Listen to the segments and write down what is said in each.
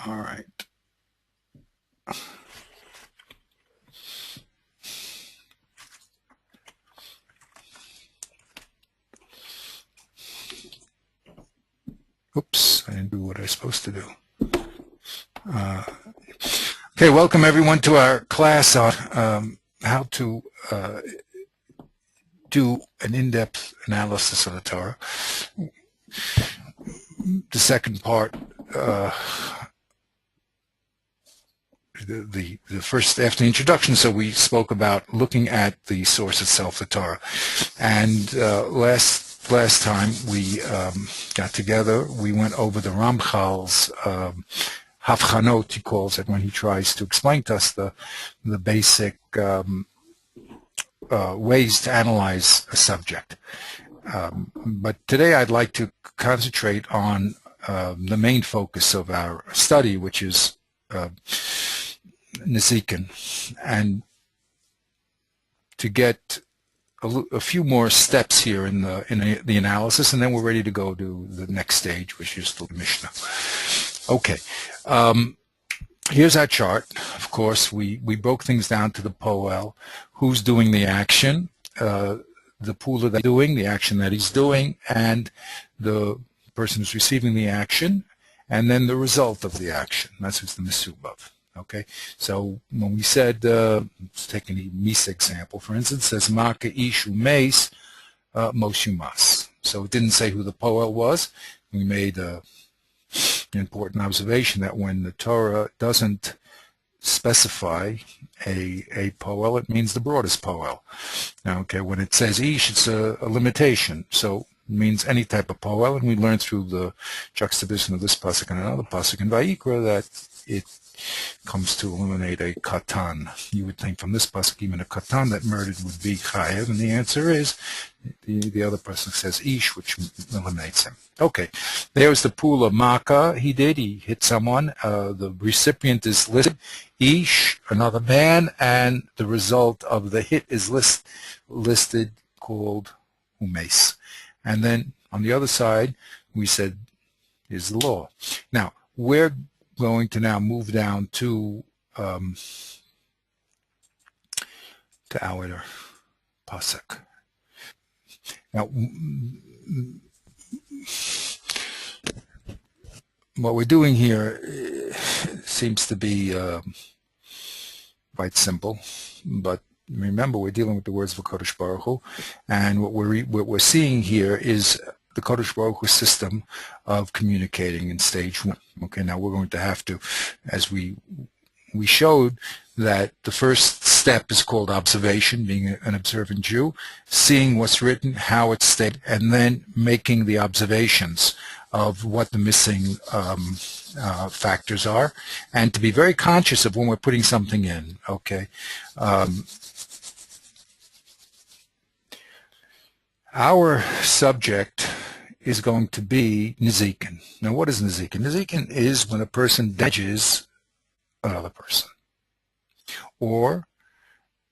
All right. Oops, I didn't do what I was supposed to do. Okay, welcome everyone to our class on how to do an in-depth analysis of the Torah. The second part, the first after the introduction, so we spoke about looking at the source itself, the Torah. And last time we got together, we went over the Ramchal's Havchanot, he calls it, when he tries to explain to us the basic ways to analyze a subject. But today I'd like to concentrate on the main focus of our study, which is Nezikin, and to get a few more steps here in the analysis, and then we're ready to go to the next stage, which is the Mishnah. Okay, here's our chart. Of course, we broke things down to the poel, who's doing the action, the pula that he's doing, the action that he's doing, and the person who's receiving the action, and then the result of the action. That's what's the misubav. Okay, so when we said, let's take a Misa example, for instance, it says Maka Ishu Meis Moshumas. So it didn't say who the poel was. We made an important observation that when the Torah doesn't specify a poel, it means the broadest poel. Now, okay, when it says Ish, it's a limitation. So it means any type of poel, and we learned through the juxtaposition of this pasuk and another pasuk in Vayikra that it comes to eliminate a katan. You would think from this pasuk even a katan that murdered would be chayev, and the answer is the other person says ish, which eliminates him. Okay, there's the pool of maka. He hit someone. The recipient is listed, ish, another man, and the result of the hit is listed called umes. And then on the other side, we said is the law. Now we're going to now move down to our pasuk. Now, what we're doing here seems to be quite simple, but remember we're dealing with the words of Kodesh Baruch Hu, and what we're seeing here is the Kodesh Baruch Hu system of communicating in stage one. Okay, now we're going to have to, as we showed, that the first step is called observation, being an observant Jew, seeing what's written, how it's stated, and then making the observations of what the missing factors are, and to be very conscious of when we're putting something in. Okay. Our subject is going to be Nezikin. Now, what is Nezikin? Nezikin is when a person damages another person or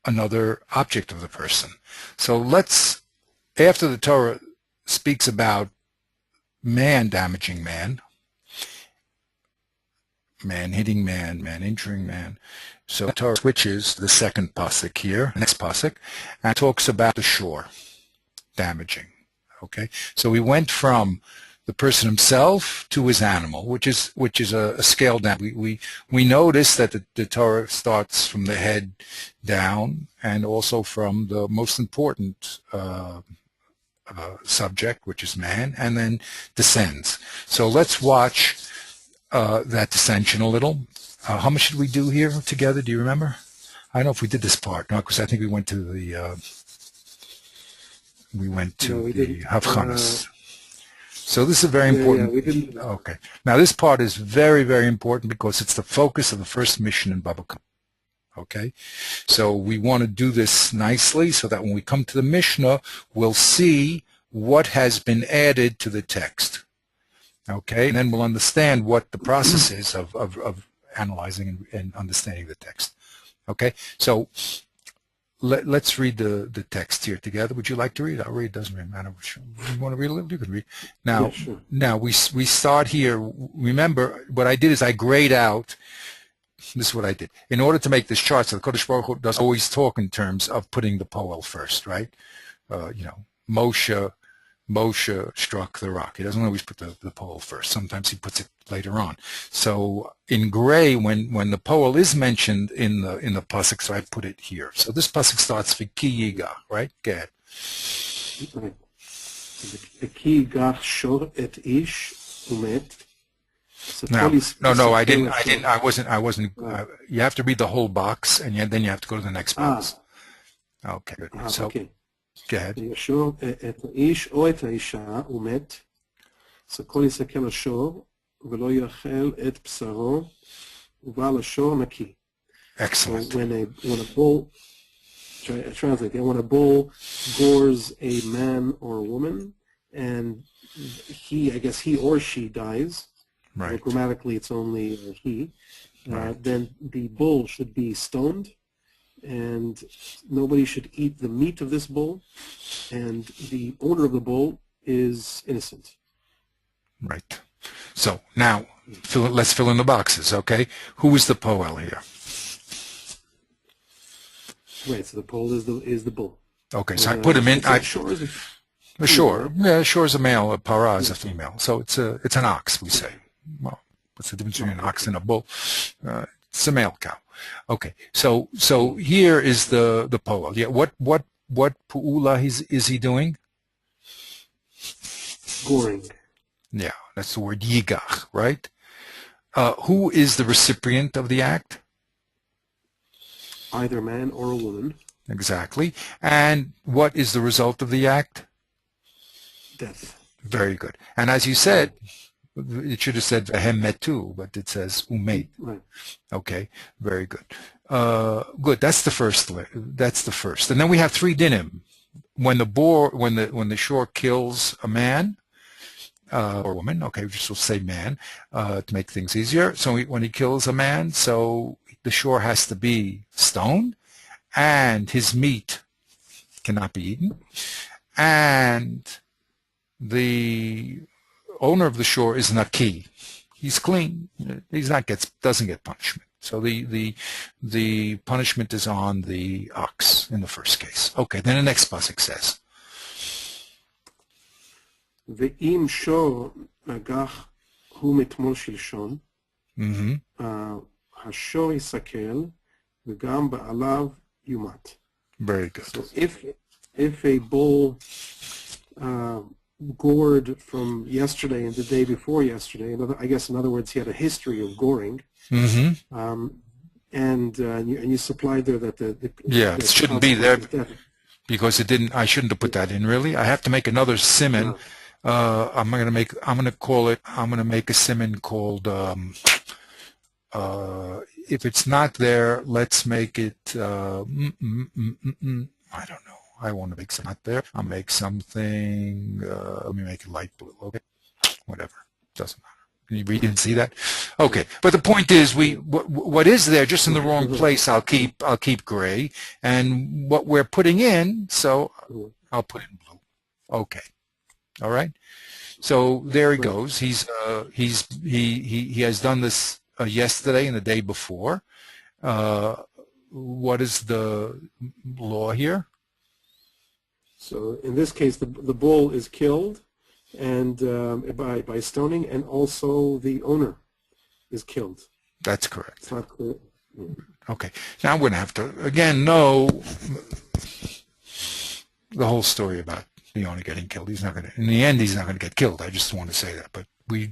another object of the person. So let's, after the Torah speaks about man damaging man, man hitting man, man injuring man, so the Torah switches the second pasuk here, next pasuk, and talks about the shore damaging. Okay, so we went from the person himself to his animal, which is a scale down. We notice that the Torah starts from the head down, and also from the most important subject, which is man, and then descends. So let's watch that descension a little. How much did we do here together? Do you remember? I don't know if we did this part, no, because I think we went to the Havchanas. So this is very important. Yeah, we didn't. Okay. Now this part is very, very important because it's the focus of the first mission in Baba Kama. Okay. So we want to do this nicely so that when we come to the Mishnah, we'll see what has been added to the text. Okay. And then we'll understand what the process is of analyzing and understanding the text. Okay. So let's read the text here together. Would you like to read? I'll read. Doesn't really matter. You want to read a little? You can read. Now, Yeah, sure. now we start here. Remember, what I did is I grayed out. This is what I did. In order to make this chart, so the Kodesh Baruch Hu does always talk in terms of putting the Poel first, right? Moshe struck the rock. He doesn't always put the Poel first. Sometimes he puts it later on. So in gray, when the Poel is mentioned in the pasuk, so I put it here. So this pasuk starts with Ki Yiga, right? Go ahead. Right. Ki Yigach Shor et Ish Umet. No, I didn't. I wasn't. You have to read the whole box, and then you have to go to the next box. Okay, good. So, okay. Go ahead. ישור את האיש או את האישה הוא מת, אז הכל יסתכל לשור ולא יאכל את בשרו ובעל השור נקי. Excellent. So when a bull, translate that, when a bull gores a man or a woman and I guess he or she dies, right. Grammatically it's only he, right. Then the bull should be stoned, and nobody should eat the meat of this bull, and the owner of the bull is innocent. Right. So now let's fill in the boxes, okay? Who is the Poel here? Right, so the Poel is the bull. Okay, so I put him in. Shore is Shore. Yeah, Shore is a male, a Parah is a female. So it's an ox, we say. Well, what's the difference between an ox and a bull? It's a male cow. Okay, so here is the Poel. Yeah, what pu'ula is he doing? Goring. Yeah, that's the word yigach, right? Who is the recipient of the act? Either a man or a woman. Exactly. And what is the result of the act? Death. Very good. And as you said, it should have said vehem metu, but it says umet. Right. Okay, very good. Good. That's the first. And then we have three dinim. When the shore kills a man or woman, okay, we just will say man to make things easier. So when he kills a man, so the shore has to be stoned, and his meat cannot be eaten, and the owner of the shore is naki. He's clean. Doesn't get punishment. So the punishment is on the ox in the first case. Okay, then the next pasuk says, ואם שור נגח הוא מתמול שלשון, השור יסכל וגם בעליו yumat. Very good. So if a bull gored from yesterday and the day before yesterday, I guess in other words he had a history of goring, and you supplied there that it shouldn't be there because it didn't. I shouldn't have put that in. Really, I have to make another siman. I'm going to make a siman called. If it's not there, let's make it. I don't know. I want to make something not there. I'll make something. Let me make it light blue. Okay, whatever. Doesn't matter. You didn't see that? Okay. But the point is, what is there just in the wrong place? I'll keep gray, and what we're putting in, so I'll put in blue. Okay. All right. So there he goes. He has done this yesterday and the day before. What is the law here? So in this case, the bull is killed, and by stoning, and also the owner is killed. That's correct. It's not clear. Okay. Now we're going to have to again know the whole story about the owner getting killed. In the end, he's not going to get killed. I just want to say that. But we're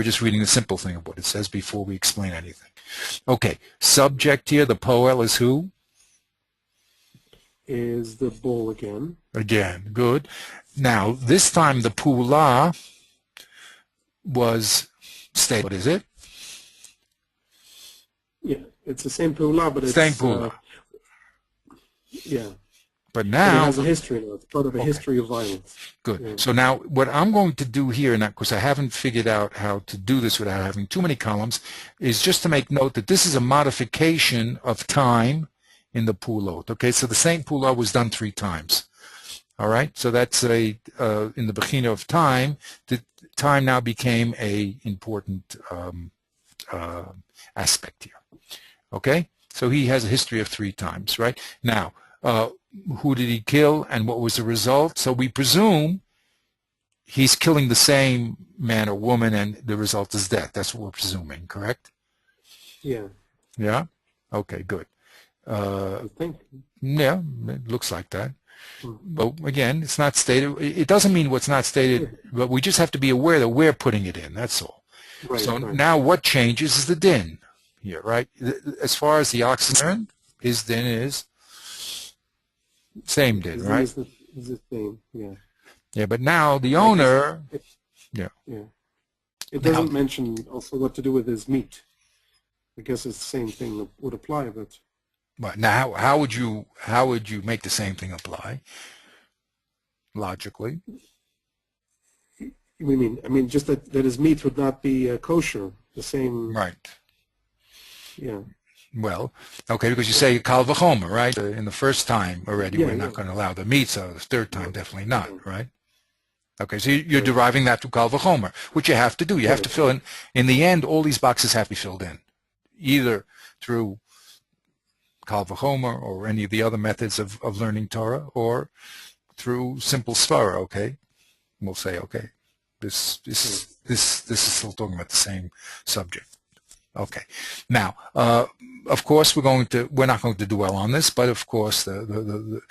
just reading the simple thing of what it says before we explain anything. Okay. Subject here, the Poel is who? Is the bull again. Again, good. Now, this time the Pula was stated. What is it? Yeah, it's the same Pula, but it's... Same Pula. Yeah. But now... But it has a history now. It's part of a history of violence. Good. Yeah. So now what I'm going to do here, and of course I haven't figured out how to do this without having too many columns, is just to make note that this is a modification of time in the pulot. Okay, so the same pulot was done 3 times. All right, so that's in the bechina of time. The time now became a important aspect here. Okay, so he has a history of 3 times. Right now, who did he kill, and what was the result? So we presume he's killing the same man or woman, and the result is death. That's what we're presuming, correct? Yeah. Yeah. Okay. Good. I think. Yeah, it looks like that. Hmm. But again, it's not stated. It doesn't mean what's not stated, but we just have to be aware that we're putting it in. That's all. Right, So right. now what changes is the din here, right? As far as the ox is concerned, his din is same din, right? Is the same, yeah. Yeah, but now the owner, yeah. It doesn't mention also what to do with his meat. I guess it's the same thing that would apply, but. Right. Now, how would you make the same thing apply? Logically. I mean, just that his meat would not be kosher. The same. Right. Yeah. Well, okay, because you say kal v'chomer, right? In the first time already, we're not going to allow the meat, so the third time definitely not, right? Okay, so you're deriving that to kal v'chomer, which you have to do. You have to fill in. In the end, all these boxes have to be filled in, either through kal v'chomer or any of the other methods of learning Torah, or through simple svara. Okay, we'll say okay, this is still talking about the same subject. Okay, now of course we're not going to dwell on this, but of course the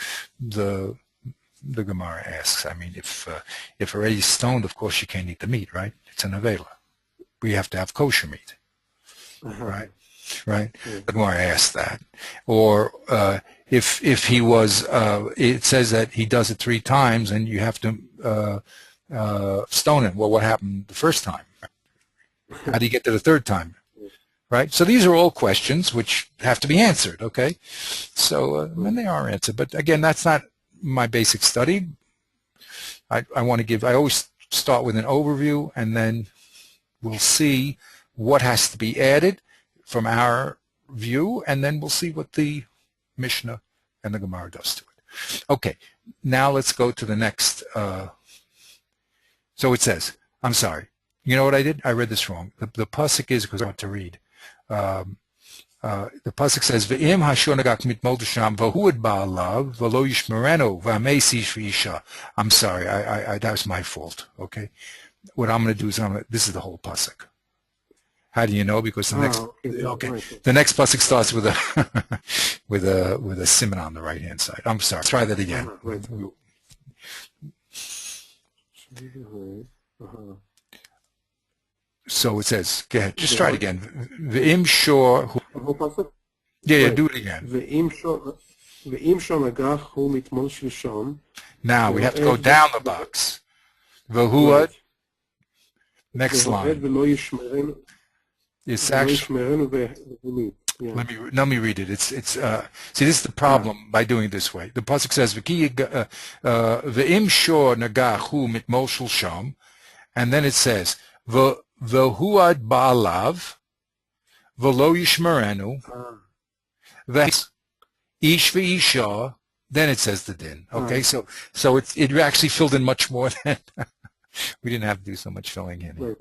Gemara asks. I mean, if already stoned, of course you can't eat the meat, right? It's an avela. We have to have kosher meat, right? Right. The Gemara asks that. Or if he was, it says that he does it 3 times, and you have to stone him. Well, what happened the first time? How did he get to the 3rd time? Right. So these are all questions which have to be answered. Okay. So and they are answered, but again, that's not my basic study. I want to give. I always start with an overview, and then we'll see what has to be added from our view, and then we'll see what the Mishnah and the Gemara does to it. Okay, now let's go to the next. So it says, I'm sorry. You know what I did? I read this wrong. The pasuk is, because I want to read. The pasuk says, "Ve'im hashonagak mitmol sham v'huad ba'alav v'lo yishmereno v'amesi shv'isha." I'm sorry. That was my fault. Okay. What I'm going to do is this is the whole pasuk. How do you know? Because the next the next pasuk starts with a with a simon on the right hand side. I'm sorry. Try that again. So it says, go ahead, just try it again. V'im shor. Yeah, do it again. Now we have to go down the box. V'huad. Next line. It's actually. Let me read it. It's see, this is the problem by doing it this way. The pasuk says v'im shor nagahu mitmol sham, and then it says v'huad ba'alav v'lo yishmerenu v'is ish v'isha. Then it says the din. Okay, so it actually filled in much more than. We didn't have to do so much filling in. Right.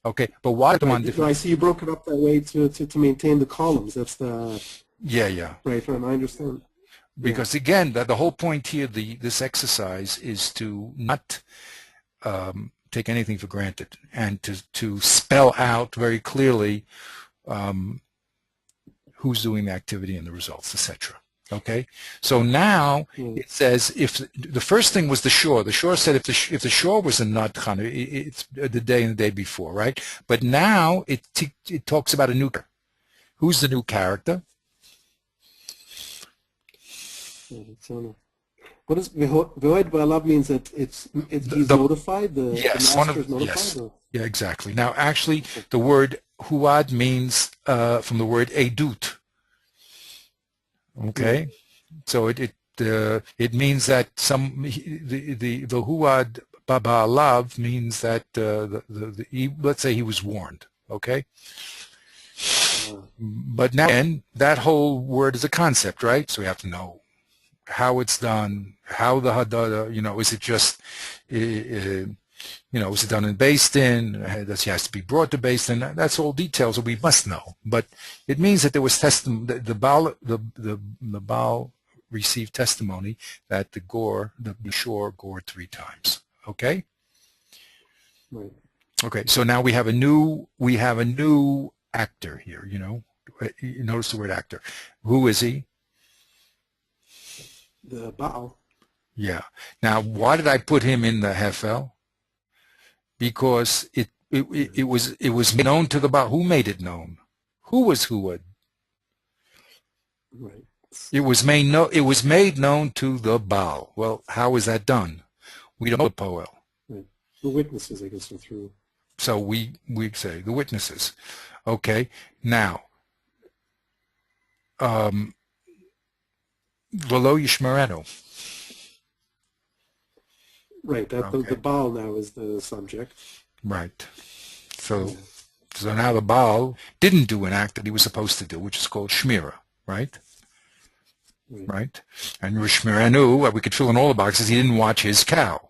Okay, but why do I see you broke it up that way to maintain the columns. That's the. Yeah. Right, I understand. Because again, the whole point here, this exercise is to not take anything for granted, and to spell out very clearly who's doing the activity and the results, etc. Okay, so now it says if the first thing was the shore. The shore said if the shore was a nut, it's the day and the day before, right? But now it talks about a new character. Who's the new character? What does V'hoed ba'alav means? That he's notified. The master is notified. Yes. Yeah, exactly. Now, actually, the word huad means from the word edut. Okay, so it means that the huad ba'alav means that let's say he was warned. Okay, But now, and that whole word is a concept, right? So we have to know how it's done, how the hadada, is it just, is it done in Beis Din? Does he has to be brought to Beis Din? That's all details that we must know. But it means that there was testimony. The Baal received testimony that the shore gored 3 times. Okay. Right. Okay. So now we have a new actor here. You notice the word actor. Who is he? The Baal. Yeah. Now, why did I put him in the Hefel? Because it was known to the Baal. Who made it known? Who was Huad? Right. It was made known to the Baal. Well, how is that done? We don't know the Poel. Right. The witnesses, I guess, are through. So we'd say the witnesses. Okay. Now, V'lo Yishmerenu. Right. The Baal now is the subject. Right. So now the Baal didn't do an act that he was supposed to do, which is called Shmira, right? Right. And Shmirenu, we could fill in all the boxes. He didn't watch his cow.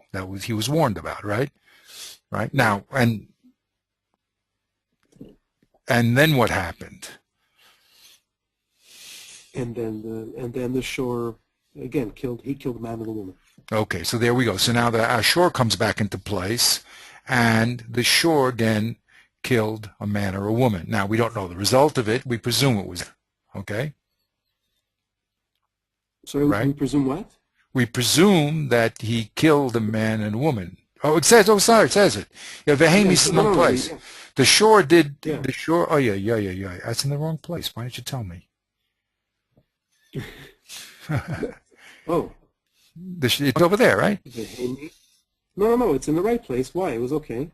He was warned about, right? Right. Now, and then what happened? And then the shore again killed the man and the woman. Okay, so there we go. So now the shore comes back into place, and the shore again killed a man or a woman. Now we don't know the result of it. We presume it was okay. So right? We presume what? We presume that he killed a man and a woman. Oh, it says. Oh, sorry, it says it. Yeah, Vehemi's in the wrong place. Yeah. The shore did. Yeah. The shore. Oh yeah. That's in the wrong place. Why didn't you tell me? Oh. It's over there, right? No, it's in the right place. Why? It was okay.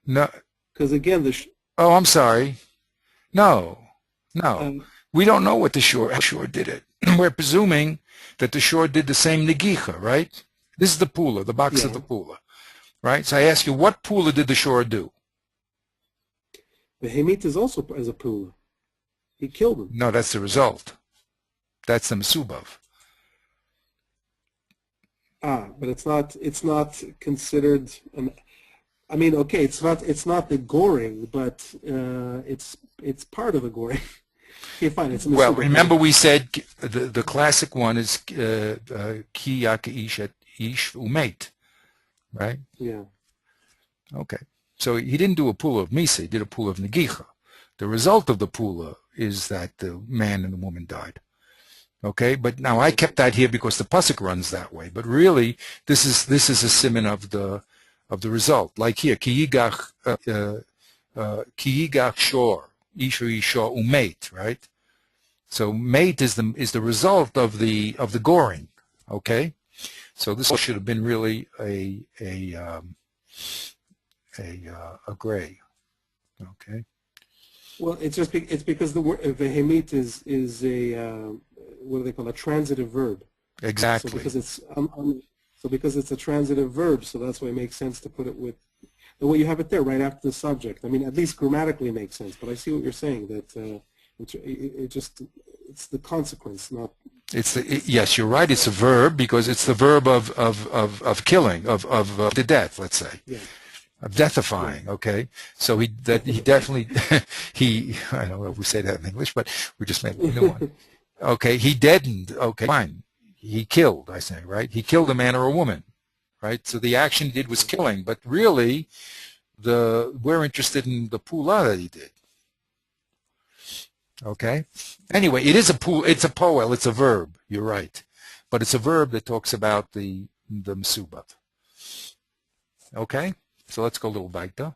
No. Because again, oh, I'm sorry. No. We don't know what the shore did it. We're presuming that the shore did the same negicha, right? This is the pula, the box of the pula, right? So I ask you, what pula did the shore do? The hemit is also as a pula. He killed him. No, that's the result. That's the mesubav. But it's not considered I mean, okay, it's not the goring, but it's part of the goring. Okay, fine. It's well, remember we said the classic one is ki ish et ish umeit, right? Yeah. Okay. So he didn't do a pula of misa, he did a pula of negicha. The result of the pula is that the man and the woman died. Okay, but now I kept that here because the pasuk runs that way. But really, this is a siman of the result. Like here, ki yigach shor isha isha umeit, right? So mate is the result of the goring. Okay, so this should have been really a gray. Okay. Well, it's because the word vehemit is a what do they call a transitive verb? Exactly. So because it's a transitive verb, so that's why it makes sense to put it with the way you have it there, right after the subject. I mean, at least grammatically it makes sense. But I see what you're saying, that it's the consequence, not. Yes, you're right. It's a verb because it's the verb of killing, of the death. Let's say. Yeah. Of deathifying, okay? So he definitely, I don't know if we say that in English, but we just made a new one. Okay, he deadened, okay, fine. He killed, I say, right? He killed a man or a woman, right? So the action he did was killing, but really, we're interested in the pula that he did. Okay? Anyway, it's a poel, it's a verb, you're right. But it's a verb that talks about the mesubat. Okay? So let's go a little weiter.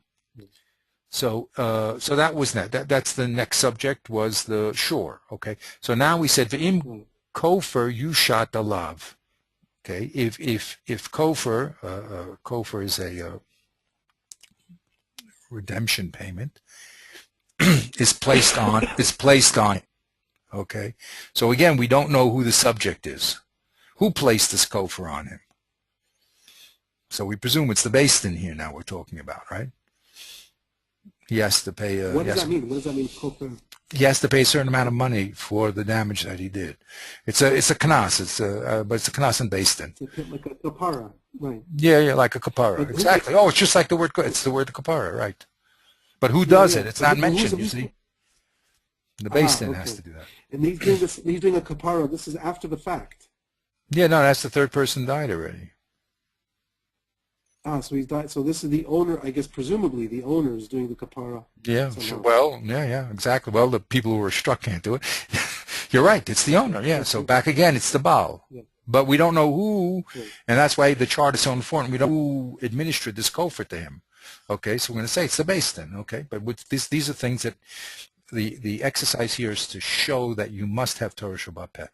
So that was that. That's the next subject was the shore. Okay. So now we said v'im kofer yushat alav. Okay. If kofer kofer is a redemption payment is placed on. Okay. So again, we don't know who the subject is. Who placed this kofer on him? So we presume it's the Beis Din here now we're talking about, right? He has to pay. What does that mean? What does that mean, kofer? he has to pay a certain amount of money for the damage that he did. It's a knas. But it's a knas in Beis Din. It's like a kapara, right? Yeah, like a kapara. But Exactly. Oh, it's just like the word. It's the word kapara, right? But who does it? It's not mentioned. You see, the Beis Din has to do that. And he's doing this. He's doing a kapara. This is after the fact. Yeah, no, that's the third person died already. So he's died. So this is the owner. I guess presumably the owner is doing the kapara. Yeah. Sure. Well, yeah, exactly. Well, the people who were struck can't do it. You're right. It's the owner. Yeah. So back again, it's the Baal. Yeah. But we don't know who, and that's why the chart is so important. We don't know who administered this kofar to him. Okay, so we're going to say it's the Beis Din. Okay, but with these are things that the exercise here is to show that you must have Torah Shel Peh.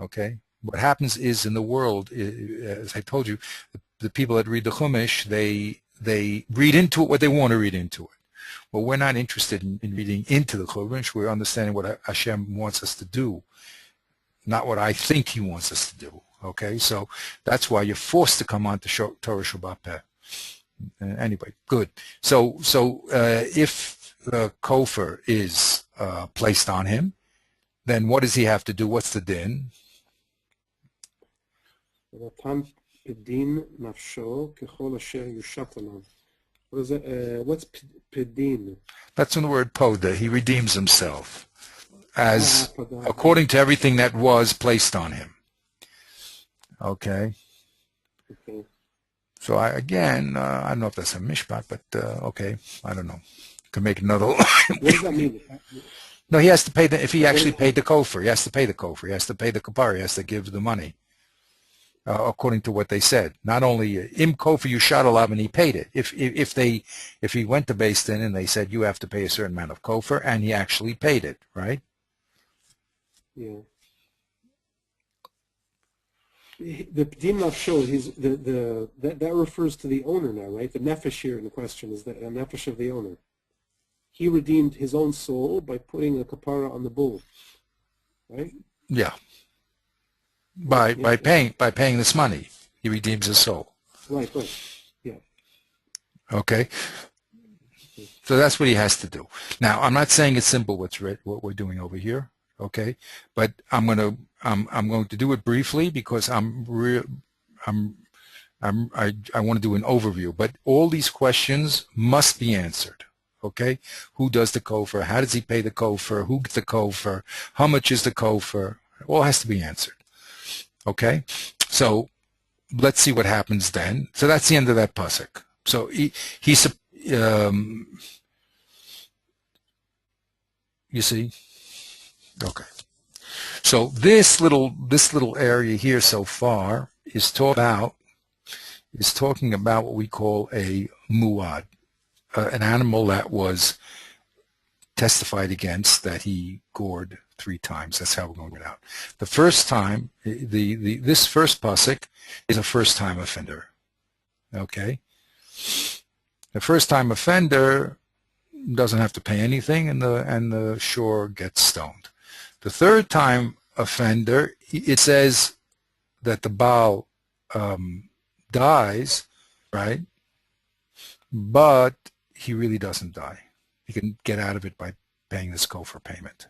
Okay, what happens is in the world, as I told you, the people that read the Chumash, they read into it what they want to read into it. Well, we're not interested in reading into the Chumash. We're understanding what Hashem wants us to do, not what I think He wants us to do. Okay, so that's why you're forced to come on to Torah Shel Peh. Anyway, good. So if the kofar is placed on him, then what does he have to do? What's the din? What's pedin? That's from the word poda. He redeems himself as according to everything that was placed on him. Okay. Okay. So I don't know if that's a mishpat, but okay, I don't know. Could make another. What does that mean? No, he has to pay if he actually paid the kofar, he has to pay the kofar. He has to pay the kapara. He has to give the money, according to what they said. Not only im kofar yushat alav, and he paid it. If he went to Beis Din and they said you have to pay a certain amount of kofar, and he actually paid it, right? Yeah. The P'dim Nafsho, that refers to the owner now, right? The nefesh here in the question is the nefesh of the owner. He redeemed his own soul by putting a kapara on the bull, right? Yeah. By paying this money, he redeems his soul. Right. Yeah. Okay. So that's what he has to do. Now, I'm not saying it's simple what we're doing over here. Okay, but I'm going to do it briefly because I want to do an overview. But all these questions must be answered. Okay, who does the kofar? How does he pay the kofar? Who gets the kofar? How much is the kofar? All has to be answered. Okay, so let's see what happens then. So that's the end of that pasuk. So you see. Okay, so this little area here so far is talking about what we call a muad, an animal that was testified against that he gored 3 times. That's how we're going to get out. The first time, this first pasuk is a first-time offender. Okay, the first-time offender doesn't have to pay anything, and the shore gets stoned. The third-time offender, it says that the Baal dies, right? But he really doesn't die. He can get out of it by paying this kofar payment.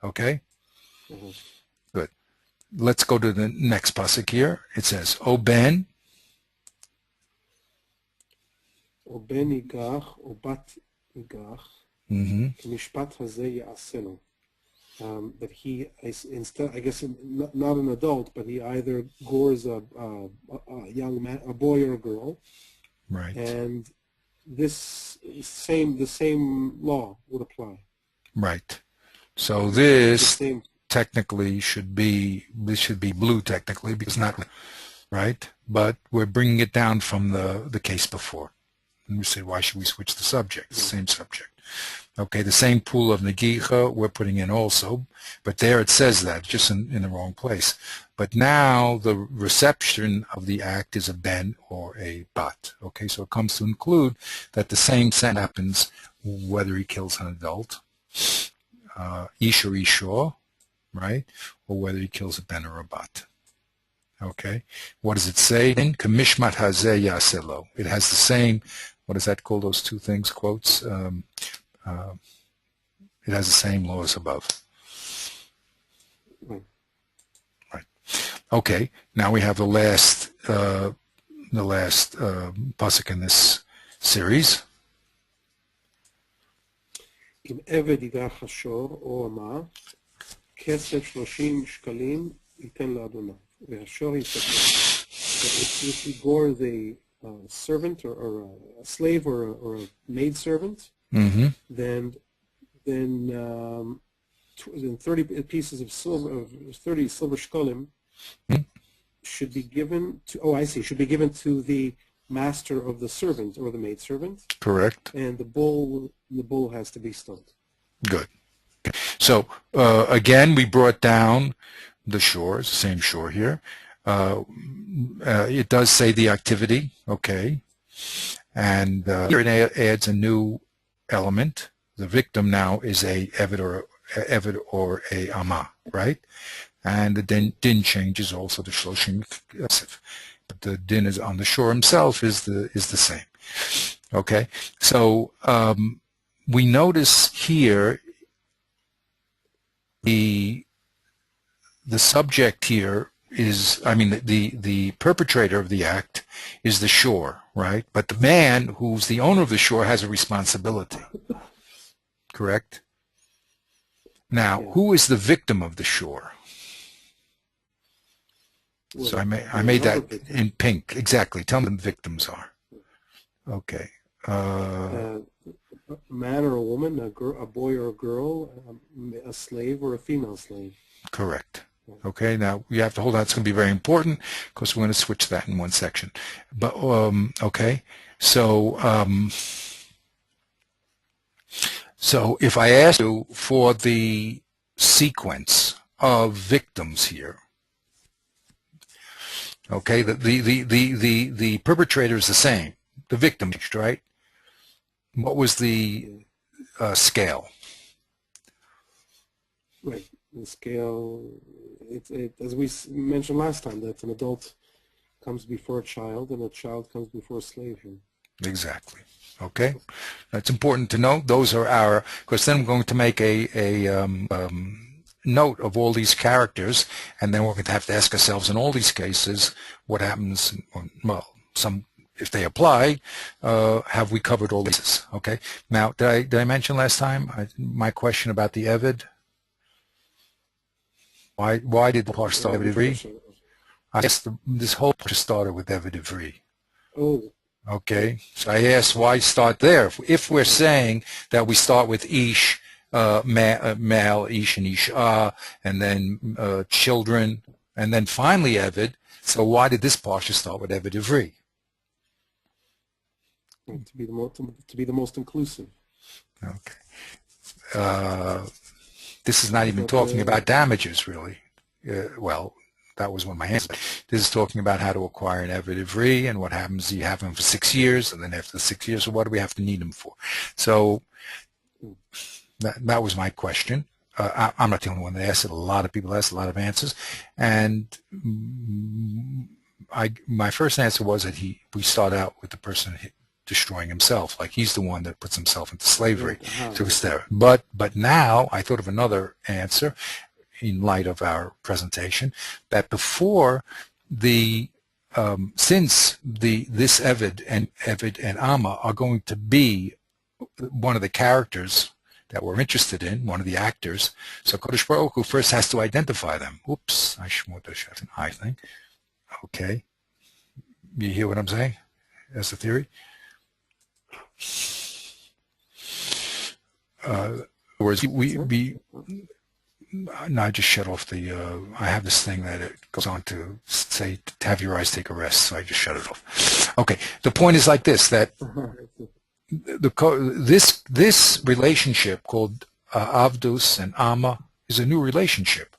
Okay? Mm-hmm. Good. Let's go to the next pasuk here. It says, O ben igach, O bat igach, mishpat hazeh ya'asenu. That he, instead, I guess, not an adult, but he either gores a young man, a boy or a girl, right? And the same law would apply, right? So this technically should be blue technically because not right, but we're bringing it down from the case before. And we say, why should we switch the subject? It's the same subject. Okay, the same pool of negicha we're putting in also, but there it says that, just in the wrong place. But now the reception of the act is a ben or a bat. Okay, so it comes to include that the same sentence happens whether he kills an adult, ish or isha, right, or whether he kills a ben or a bat. Okay, what does it say? In kamishmat hazeh yaselo. It has the same, what does that call those two things, quotes? It has the same laws above. Right. Right. Okay. Now we have the last pasuk in this series. אם עבד ידרך השור או אמה, כסף 30 שקלים ייתן לאדוניו, והשור יספר. So if he bores a servant or a slave or a maid servant, Mm-hmm. then 30 pieces of silver, 30 silver shkolim should be given to, should be given to the master of the servant or the maid servant. Correct. And the bull has to be stoned. Good. Okay. So again, we brought down the shores, same shore here. It does say the activity, okay, and here it adds a new element. The victim now is a Eved or a Ama, right? And the din changes also to Shloshim Kesef, but the din is on the shore himself is the same. Okay, so we notice here the subject here is, the perpetrator of the act is the shore, right? But the man who's the owner of the shore has a responsibility, correct? Now, who is the victim of the shore? Well, So I made that in pink. Exactly. Tell me what the victims are. Okay. A man or a woman, a boy or a girl, a slave or a female slave. Correct. Okay, now you have to hold on. It's going to be very important because we're going to switch that in one section. But okay, so so if I ask you for the sequence of victims here, okay, the perpetrator is the same. The victim, right? What was the scale? Right. The scale, as we mentioned last time, that an adult comes before a child and a child comes before a slave here. Exactly. Okay, that's important to know. Those are our, because then we're going to make a note of all these characters, and then we're going to have to ask ourselves in all these cases what happens. Well, if they apply, have we covered all these? Okay. Now, did I mention last time my question about the Eved? Why did the parsha start with Ivri? I guess this whole parsha started with Eved Ivri. Oh. Okay, so I asked why start there. If we're saying that we start with Ish, male, Ish and Isha, and then children, and then finally Eved, so why did this parsha start with Eved Ivri? To be the most inclusive. Okay. This is not even talking about damages, really. Well, that was one of my answers. This is talking about how to acquire an Eved Ivri and what happens. You have him for 6 years, and then after the 6 years, so what do we have to need him for? So that was my question. I'm not the only one that asked it. A lot of people asked, a lot of answers. And my first answer was that we start out with the person destroying himself, like he's the one that puts himself into slavery. So it's there. But now I thought of another answer in light of our presentation, that before since this Eved and Amma are going to be one of the characters that we're interested in, one of the actors, so Kodesh Baruch Hu first has to identify them. Oops, I shmut an I thing. Okay, you hear what I'm saying? That's the theory. Whereas no, I just shut off I have this thing that it goes on to say, to have your eyes take a rest, so I just shut it off. Okay, the point is like this, that this relationship called Avdus and Amma is a new relationship.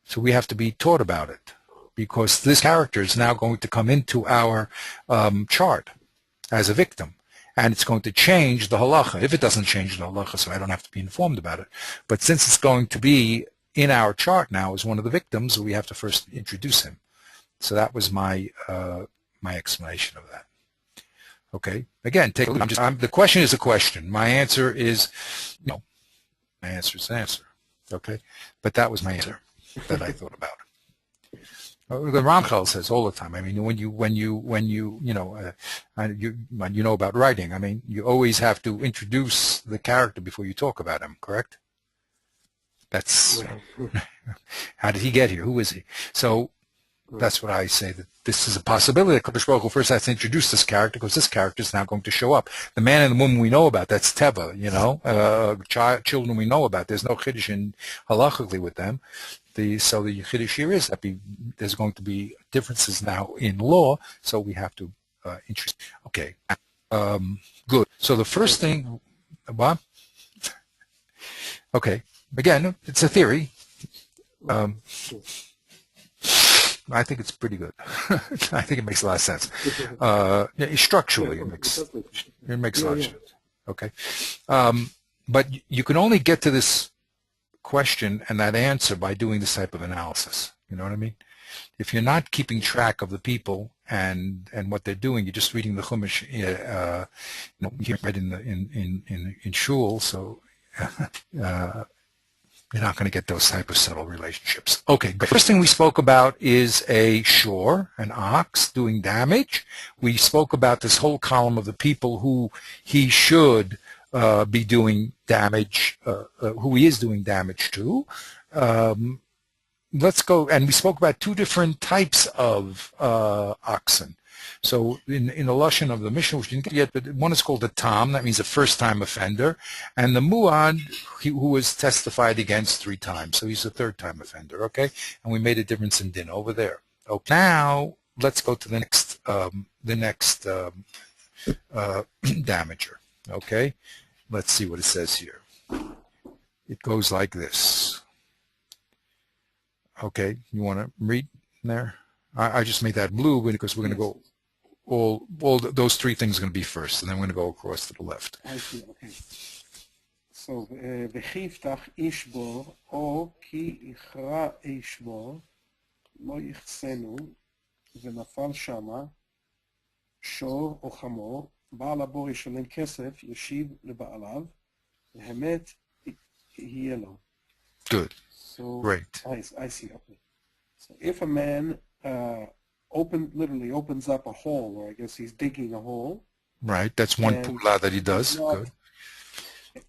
So we have to be taught about it, because this character is now going to come into our chart as a victim. And it's going to change the halacha. If it doesn't change the halacha, so I don't have to be informed about it. But since it's going to be in our chart now as one of the victims, we have to first introduce him. So that was my my explanation of that. Okay. Again, take a look. The question is a question. My answer is, answer is an answer. Okay, but that was my answer that I thought about. The Ramchal says all the time. I mean, when you know about writing. I mean, you always have to introduce the character before you talk about him. Correct? That's how did he get here? Who is he? So that's what I say, that this is a possibility. Kadosh Baruch Hu first has to introduce this character, because this character is now going to show up. The man and the woman we know about, that's Teva, children we know about. There's no Chiddush in halachically with them. So the Chiddush here is that there's going to be differences now in law, so we have to introduce. Okay, good. So the first thing, what? Okay, again, it's a theory. I think it's pretty good. I think it makes a lot of sense. Structurally, it makes a lot of sense. Okay, but you can only get to this question and that answer by doing this type of analysis. You know what I mean? If you're not keeping track of the people and what they're doing, you're just reading the Chumash, here right in shul. So. You're not going to get those type of subtle relationships. Okay, the first thing we spoke about is a shore, an ox, doing damage. We spoke about this whole column of the people who he should be doing damage, who he is doing damage to. Let's go, and we spoke about two different types of oxen. So in the Lashon of the Mishnah, which we didn't get yet, but one is called a tam, that means a first-time offender, and the muad, who was testified against 3 times, so he's a third-time offender, okay? And we made a difference in din over there. Okay, now let's go to the next damager, okay? Let's see what it says here. It goes like this. Okay, you want to read there? I just made that blue because we're going to go all those 3 things are going to be first, and then we're going to go across to the left. I see, okay. So, v'chiftach ish bo, o ki ichra ish bo, lo yichsenu, v'nafal shama, shor o chamor, בעל הבור ישלם כסף, ישיב לבעליו, והמת יהיה לו. Good. So, great. I see, okay. So if a man literally opens up a hole, or I guess he's digging a hole. Right, that's one pula that he does. Good.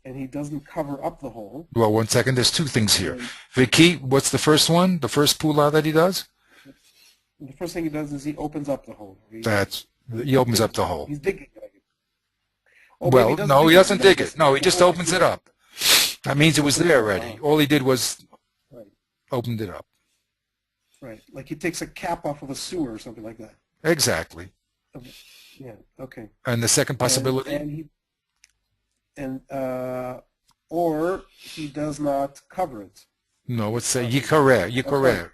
And he doesn't cover up the hole. Well, 1 second, there's 2 things here. Viki, what's the first one? The first pula that he does? The first thing he does is he opens up the hole. He opens up the hole. He's digging it. Oh, well, no, he doesn't dig it. No, he just opens it up. That means it was there already. All he did was opened it up. Right, like he takes a cap off of a sewer or something like that. Exactly. Yeah. Okay. And the second possibility. Or he does not cover it. No, let's say yikareh.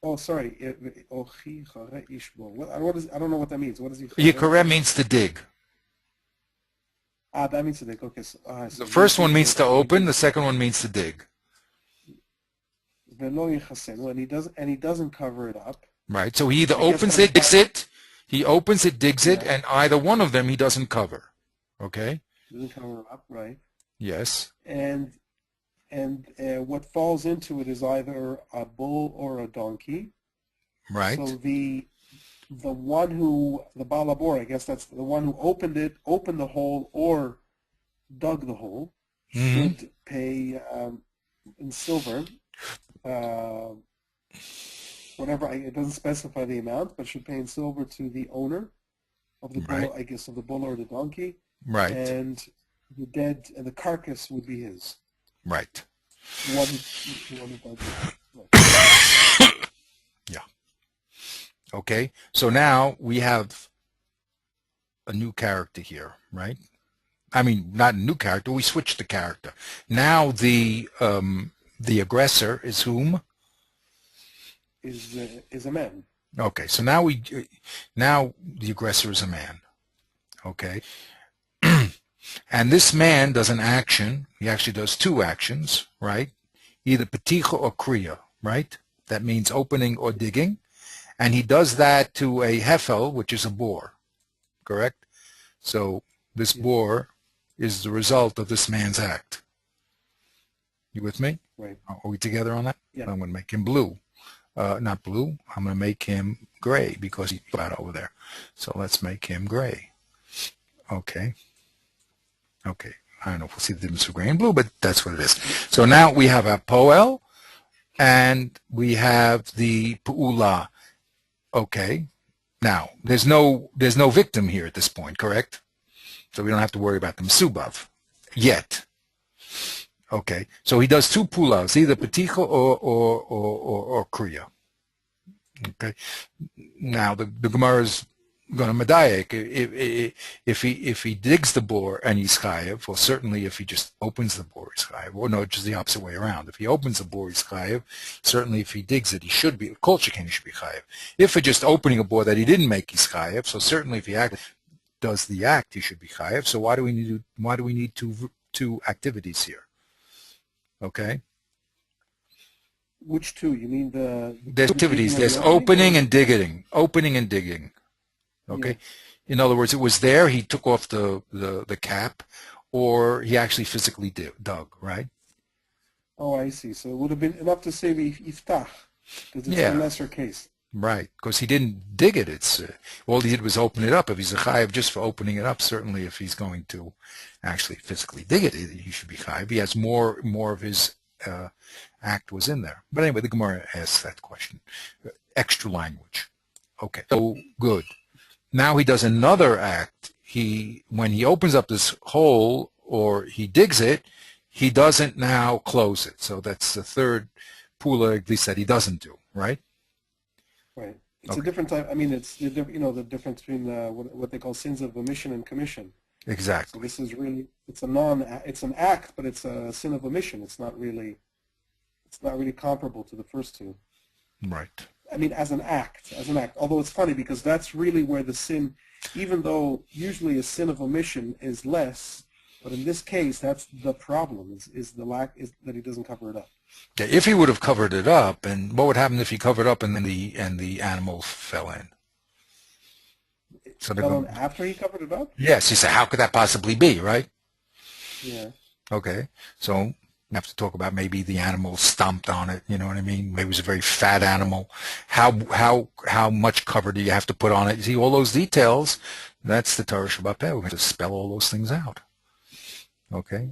Oh, sorry. I don't know what that means. What is yikareh? Means to dig. That means to dig. Okay. So, the first one means to open. The second one means to dig. And he doesn't cover it up. Right. So he either opens it, digs it. He opens it, digs it, and either one of them he doesn't cover. Okay. Doesn't cover it up, right? Yes. And what falls into it is either a bull or a donkey. Right. So the one who, the balabor, I guess that's the one who opened the hole or dug the hole, should pay in silver. Whatever, it doesn't specify the amount, but should pay in silver to the owner of the bull, I guess, of the bull or the donkey. Right. And the dead, and the carcass would be his. Right. The one who right. Yeah. Okay. So now we have a new character here, right? I mean, not a new character. We switched the character. Now the aggressor is whom? Is a man. Okay, so now the aggressor is a man. Okay, and this man does an action. He actually does 2 actions, right? Either peticha or kriya, right? That means opening or digging, and he does that to a hefel, which is a boar, correct? So this boar is the result of this man's act. You with me? Right. Are we together on that? Yeah. I'm going to make him blue. Not blue. I'm going to make him gray because he's flat over there. So let's make him gray. Okay. Okay. I don't know if we'll see the difference between gray and blue, but that's what it is. So now we have a poel and we have the pu'ula. Okay. Now, there's no victim here at this point, correct? So we don't have to worry about the Mesubav yet. Okay, so he does two pulas, either peticha or kriya. Okay, now the Gemara is going to medayek if he digs the bore and he's chayev. Well, certainly if he just opens the bore he's chayev. Or no, just the opposite way around. If he opens the bore he's chayev. Certainly if he digs it he should be. Kol sheken he should be chayev. If for just opening a bore that he didn't make he's chayev. So certainly if he does the act he should be chayev. So why do we need two activities here? Okay. Which two? You mean there's activities. There's opening and digging. Opening and digging. Okay. Yeah. In other words, it was there. He took off the cap, or he actually physically dug. Right. Oh, I see. So it would have been enough to say iftach, because it's a lesser case. Right, because he didn't dig it. It's all he did was open it up. If he's a chayiv just for opening it up, certainly if he's going to actually physically dig it, he should be chayiv. He has more of his act was in there. But anyway, the Gemara asks that question. Extra language. Okay, so good. Now he does another act. When he opens up this hole or he digs it, he doesn't now close it. So that's the third pula, at least that he doesn't do. Right. Right. It's a different type. I mean, it's the difference between what they call sins of omission and commission. Exactly. So this is really it's an act, but it's a sin of omission. It's not really comparable to the first two. Right. I mean, as an act. Although it's funny because that's really where the sin, even though usually a sin of omission is less, but in this case, that's the problem. Is the lack is that he doesn't cover it up. Yeah, if he would have covered it up, and what would happen if he covered up and then the animal fell in? So fell in after he covered it up? Yes, you say, how could that possibly be, right? Yeah. Okay, so we have to talk about maybe the animal stomped on it. You know what I mean? Maybe it was a very fat animal. How much cover do you have to put on it? You see all those details. That's the Torah Shabbat Peh. We're going to spell all those things out. Okay.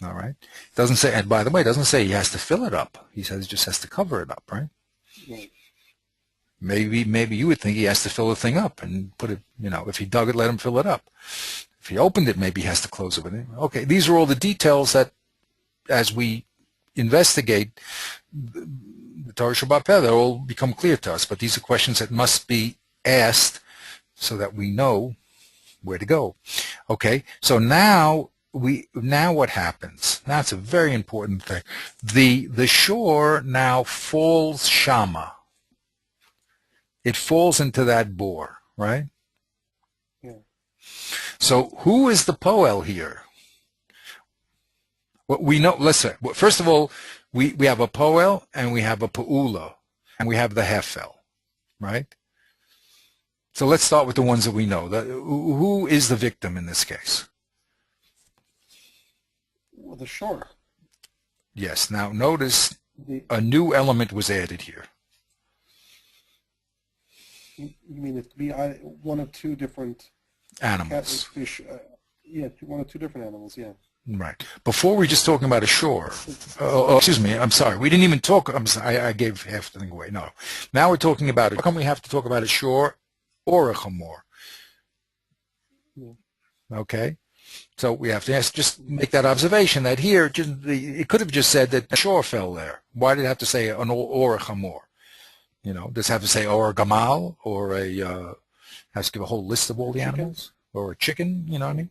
All right. Doesn't say, and by the way, it doesn't say he has to fill it up. He says he just has to cover it up, right? Right. Maybe you would think he has to fill the thing up and put it, if he dug it, let him fill it up. If he opened it, maybe he has to close it with it. Okay, these are all the details that, as we investigate the Torah Shabbat Peh, they'll all become clear to us. But these are questions that must be asked so that we know where to go. Okay, so now what happens? Now it's a very important thing. The shore now falls shama. It falls into that bore, right? Yeah. So who is the poel here? What we know. Listen. First of all, we have a poel and we have a pu'ula and we have the hefel, right? So let's start with the ones that we know. Who is the victim in this case? Well, the shore. Yes. Now notice a new element was added here. You mean it could be one of two different animals? Fish. One of two different animals. Yeah. Right. Before we were just talking about a shore. Excuse me. I'm sorry. We didn't even talk. I'm sorry. I gave half the thing away. No. Now we're talking about it. How come we have to talk about a shore or a chamor? Yeah. Okay. So we have to just make that observation that here, it could have just said that the shore fell there. Why did it have to say an or a chamor? Does it have to say or a gamal or has to give a whole list of all the animals or a chicken? You know what I mean?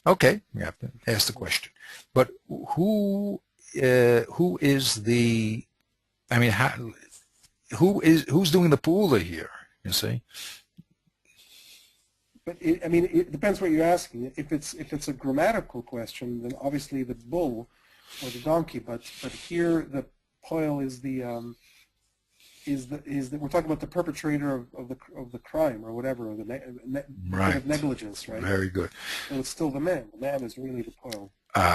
Okay, we have to ask the question. But who is the? I mean, who's doing the pu'ula here? You see. But it depends what you're asking. If it's a grammatical question, then obviously the bull or the donkey. But here the poil is we're talking about the perpetrator of the crime or whatever, or the right. of negligence, right? Very good. So it's still the man. The man is really the poil.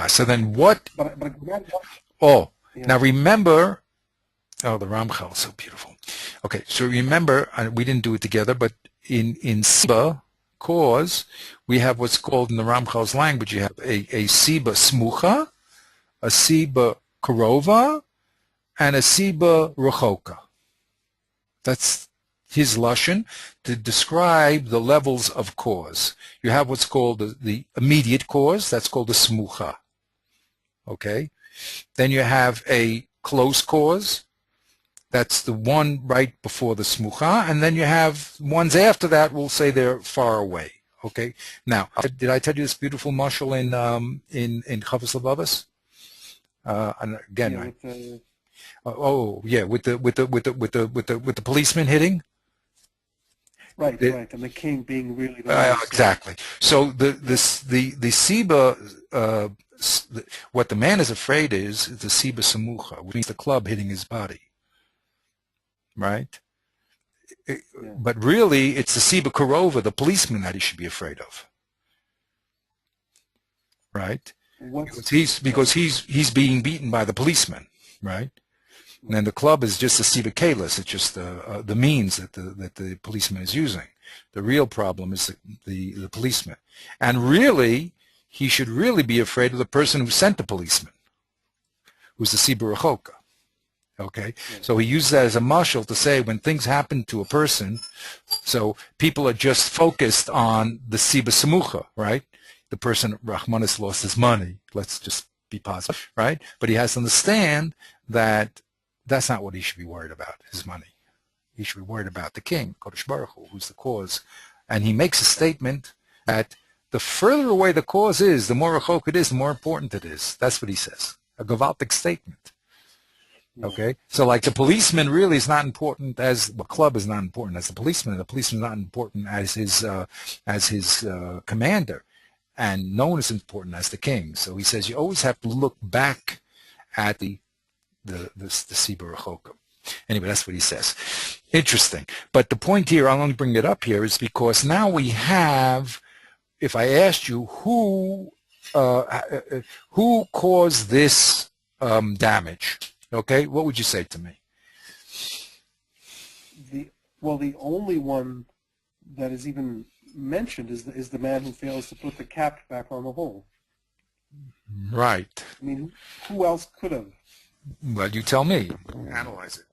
So then what? But Oh, Yeah. now remember, oh, the Ramchal is so beautiful. Okay, so remember, we didn't do it together, but in Siba, cause, we have what's called in the Ramchal's language, you have a Siba Smucha, a Siba Karova, and a Siba Rechoka. That's his lashon to describe the levels of cause. You have what's called the immediate cause, that's called the Smucha. Okay? Then you have a close cause, that's the one right before the Smucha, and then you have ones after that, we'll say they're far away. Okay? Now, did I tell you this beautiful mashal in Chavos Levavos? And again, Yeah, with the, with the policeman hitting. right, and the king being really the one. Exactly. So the Siba, what the man is afraid is the Siba Samucha, which means the club hitting his body, right? Yeah. But really, it's the Siba Karova, the policeman, that he should be afraid of, right? Because he's being beaten by the policeman, right? And then the club is just a Siba Kalis. It's just the means that the policeman is using. The real problem is the policeman. And really, he should really be afraid of the person who sent the policeman, who's the Siba Rechoka. Okay? Yeah. So he uses that as a mashal to say when things happen to a person, so people are just focused on the Siba Samucha, right? The person, Rahmanis, lost his money. Let's just be positive, right? But he has to understand that that's not what he should be worried about, his money. He should be worried about the king, Kodesh Baruch Hu, who's the cause. And he makes a statement that the further away the cause is, the more rechok it is, the more important it is. That's what he says. A gewaltic statement. Okay? So like the policeman really is not important as, the club is not important as the policeman, and the policeman is not important as his commander. And no one is important as the king. So he says you always have to look back at the Siba Rechoka. Anyway, that's what he says. Interesting. But the point here, I'll only bring it up here, is because now we have, if I asked you who caused this damage, okay, what would you say to me? The only one that is even mentioned is the man who fails to put the cap back on the hole. Right. I mean, who else could have? Well, you tell me. Analyze it.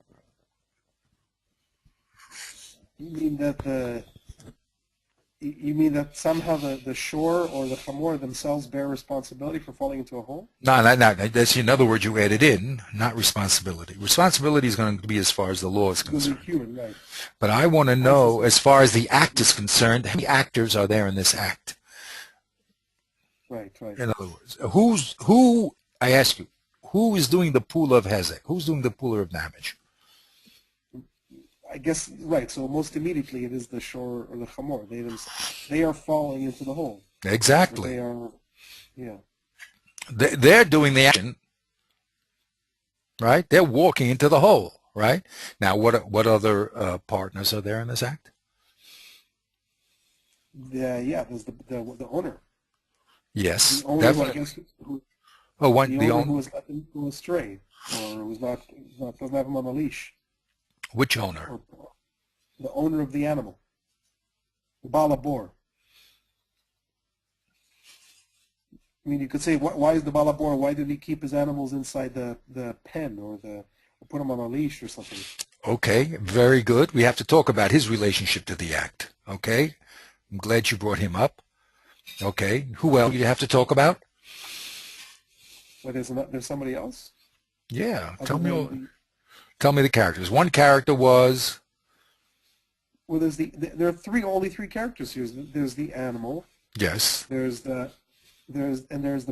You mean that somehow the shore or the chamor themselves bear responsibility for falling into a hole? No, that's in other words you added in, not responsibility. Responsibility is going to be as far as the law is concerned. Human, right. But I want to know, as far as the act is concerned, how many actors are there in this act? Right. In other words, I ask you, who is doing the pool of hezek? Who's doing the pooler of damage? I guess, right, so most immediately it is the shore or the chamor. They are falling into the hole. Exactly. They are, yeah. They're doing the action, right? They're walking into the hole, right? Now, what other partners are there in this act? There's the owner. Yes, the owner definitely. Who who was let them go astray, or was not doesn't have him on a leash. Which owner? Or the owner of the animal, the balabor. I mean, you could say, why is the balabor? Why did he keep his animals inside the pen or put them on a leash or something? Okay, very good. We have to talk about his relationship to the act. Okay, I'm glad you brought him up. Okay, who else do you have to talk about? Well, there's somebody else. Yeah, tell me the characters. One character was. Well, there are only three characters here. There's the animal. Yes. There's the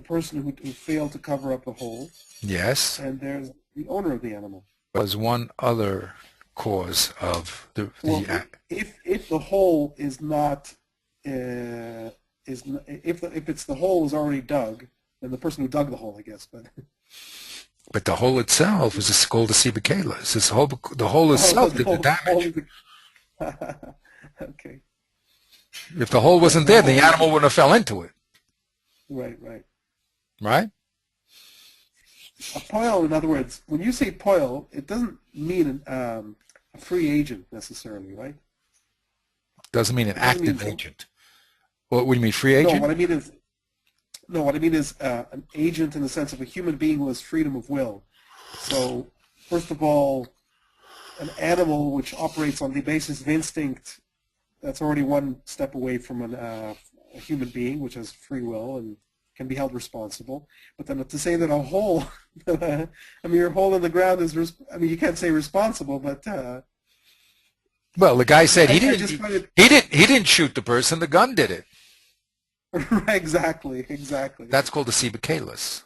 person who failed to cover up the hole. Yes. And there's the owner of the animal. Was one other cause of the act. If the hole is not if it's the hole is already dug, then the person who dug the hole, I guess, But the hole itself is called the Sibakela. The hole itself did the damage. Okay. If the hole wasn't there, the animal wouldn't have fell into it. Right. Right? a poil, in other words, when you say poil, it doesn't mean a free agent necessarily, right? Doesn't mean an It doesn't mean active agent. What do you mean, free no. agent? What I mean is an agent in the sense of a human being who has freedom of will. So, first of all, an animal which operates on the basis of instinct, that's already one step away from a human being which has free will and can be held responsible. But then to say that a hole, I mean, your hole in the ground is, you can't say responsible, but Well, the guy said he just find it he didn't shoot the person. The gun did it. exactly. That's called the siba.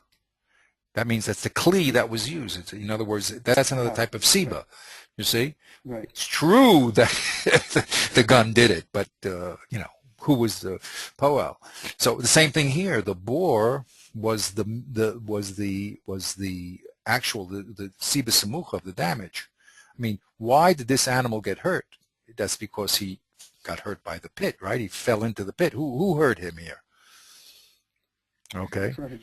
That means that's the kli that was used. In other words, that's another type of siba. Right. You see, Right. it's true that the gun did it, but who was the poel? So the same thing here. The boar was the actual the siba samucha of the damage. I mean, why did this animal get hurt? That's because he got hurt by the pit, right? He fell into the pit. Who hurt him here? Okay. Right.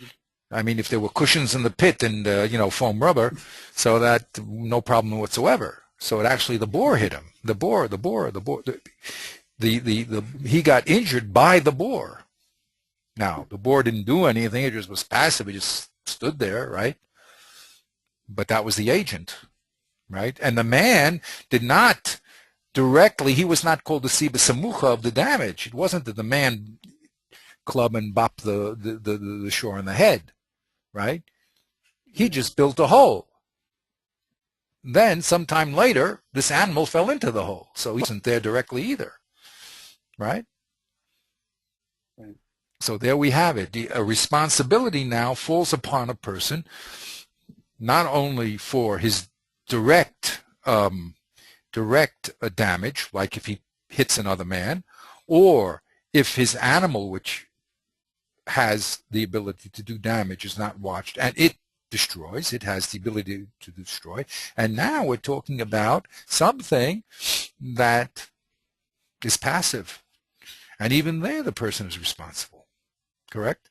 I mean, if there were cushions in the pit and foam rubber, so that no problem whatsoever. So it actually the boar hit him. The boar. He got injured by the boar. Now the boar didn't do anything; it just was passive. It just stood there, right? But that was the agent, right? And the man did not directly. He was not called the siba samucha of the damage. It wasn't that the man club and bop the shore in the head, right? He just built a hole. Then, sometime later, this animal fell into the hole, so he wasn't there directly either, right? Right. So there we have it. A responsibility now falls upon a person, not only for his direct damage, like if he hits another man, or if his animal, which has the ability to do damage, is not watched, and it destroys. It has the ability to destroy. And now we're talking about something that is passive. And even there, the person is responsible. Correct?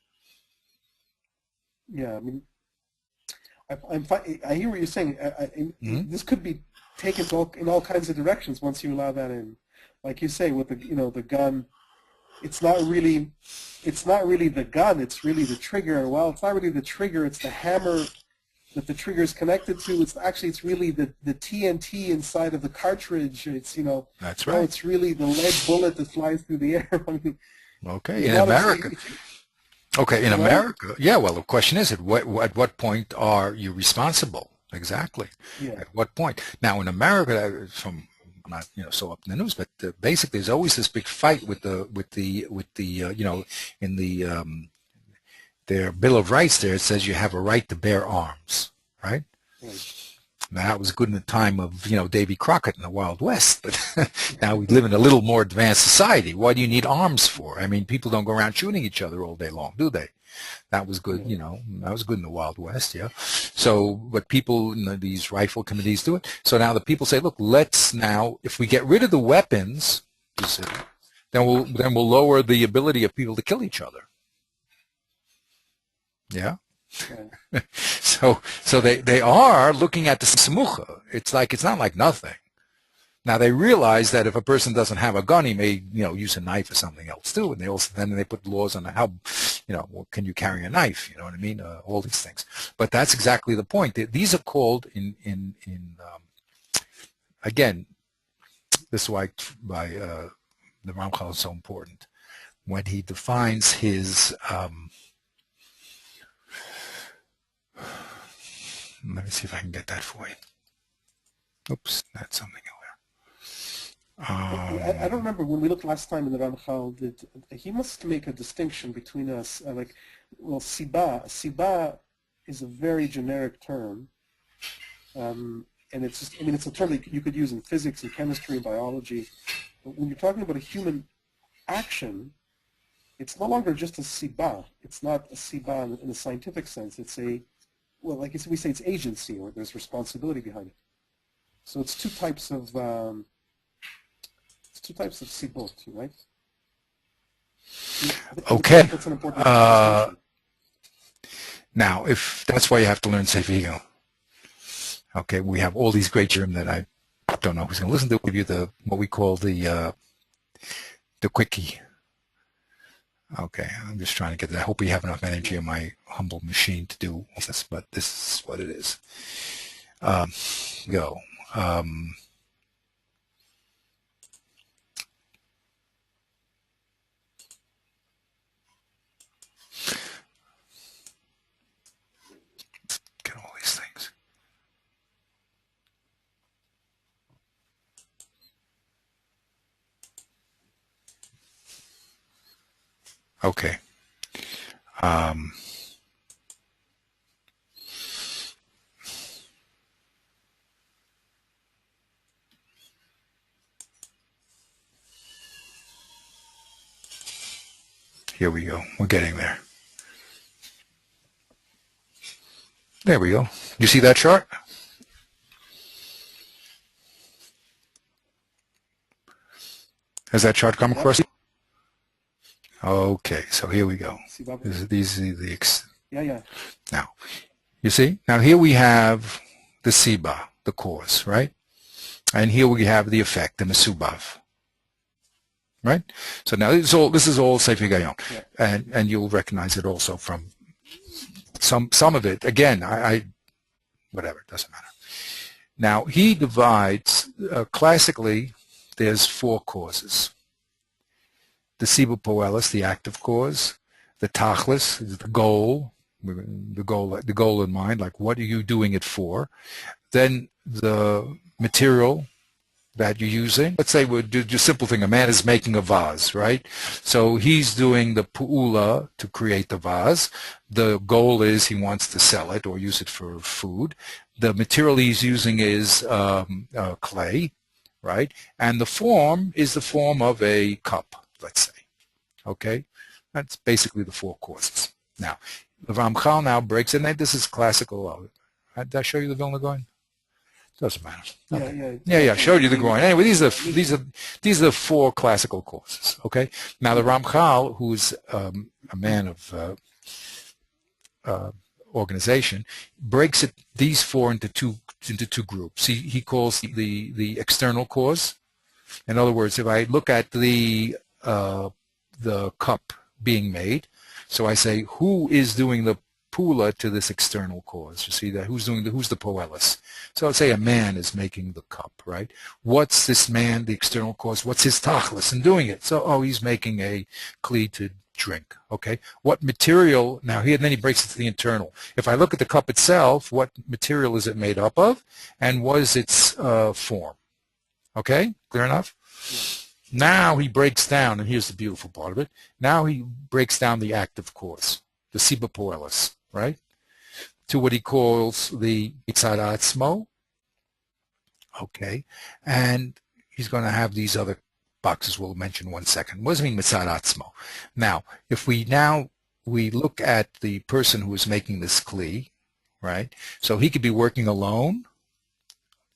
Yeah, I mean, I hear what you're saying. This could be taken in all kinds of directions once you allow that in. Like you say, with the gun, it's not really the gun. It's really the trigger. Well, it's not really the trigger. It's the hammer that the trigger is connected to. It's really the TNT inside of the cartridge. It's That's right. It's really the lead bullet that flies through the air. I mean, okay, in America. Okay, in America, yeah. Well, the question is, at what point are you responsible? Exactly. Yeah. At what point? Now, in America, from not so up in the news, but basically, there's always this big fight with the in the their Bill of Rights. There, it says you have a right to bear arms, right? Right. Now, that was good in the time of Davy Crockett in the Wild West, but now we live in a little more advanced society. What do you need arms for? I mean, people don't go around shooting each other all day long, do they? That was good, that was good in the Wild West, yeah. So, but people, these rifle committees do it. So now the people say, look, let's now, if we get rid of the weapons, you see, then we'll lower the ability of people to kill each other. Yeah. Yeah. So they are looking at the samucha. It's not like nothing. Now they realize that if a person doesn't have a gun, he may use a knife or something else too. And then they put laws on how can you carry a knife? You know what I mean? All these things. But that's exactly the point. These are called in again. This is why the Ramchal is so important when he defines his. Let me see if I can get that for you. Oops, that's something over. I don't remember when we looked last time in the Ramchal. He must make a distinction between us. Siba is a very generic term, and it's it's a term that you could use in physics and chemistry and biology. But when you're talking about a human action, it's no longer just a siba. It's not a siba in a scientific sense. It's like we say, it's agency, or there's responsibility behind it. So it's two types of sibot, right? Okay. That's an important distinction. Now, if that's why you have to learn Sefer Higel. Okay, we have all these great Shirim that I don't know who's going to listen to. Give you the what we call the quickie. Okay, I'm just trying to get that. I hope we have enough energy on my humble machine to do this, but this is what it is. Go. Get all these things. Okay. Here we go. We're getting there. There we go. You see that chart? Has that chart come across? Okay, so here we go. These are the Yeah. Now, you see? Now here we have the siba, the cause, right? And here we have the effect, the mesubav. Right? So now this is all Sefer Gayon. Yeah. And you'll recognize it also from some of it. Again, I whatever, it doesn't matter. Now he divides classically there's 4 causes. The siba poelis, the active cause, the tachlis, the goal in mind, like what are you doing it for? Then the material that you're using. Let's say we'll do a simple thing. A man is making a vase, right? So he's doing the pu'ula to create the vase. The goal is he wants to sell it or use it for food. The material he's using is clay, right? And the form is the form of a cup, let's say. Okay? That's basically the 4 causes. Now, the Ramchal now breaks it, and this is classical. Did I show you the Vilna Gaon? Doesn't matter. Okay. Yeah. Showed you the groin. Anyway, these are the 4 classical causes. Okay. Now the Ramchal, who's a man of organization, breaks these 4 into two groups. He calls the external cause. In other words, if I look at the cup being made, so I say who is doing the pula to this external cause. You see that? Who's the poelis? So let's say a man is making the cup, right? What's this man, the external cause? What's his tachlis in doing it? So, he's making a kli to drink, okay? What material, now here, then he breaks it to the internal. If I look at the cup itself, what material is it made up of? And what is its form? Okay? Clear enough? Yeah. Now he breaks down, and here's the beautiful part of it. Now he breaks down the active cause, the siba poelis, right, to what he calls the mitzad atzmo. Okay, and he's going to have these other boxes we'll mention in 1 second. What does it mean, mitzad atzmo? Now, if we look at the person who is making this kli, right, so he could be working alone,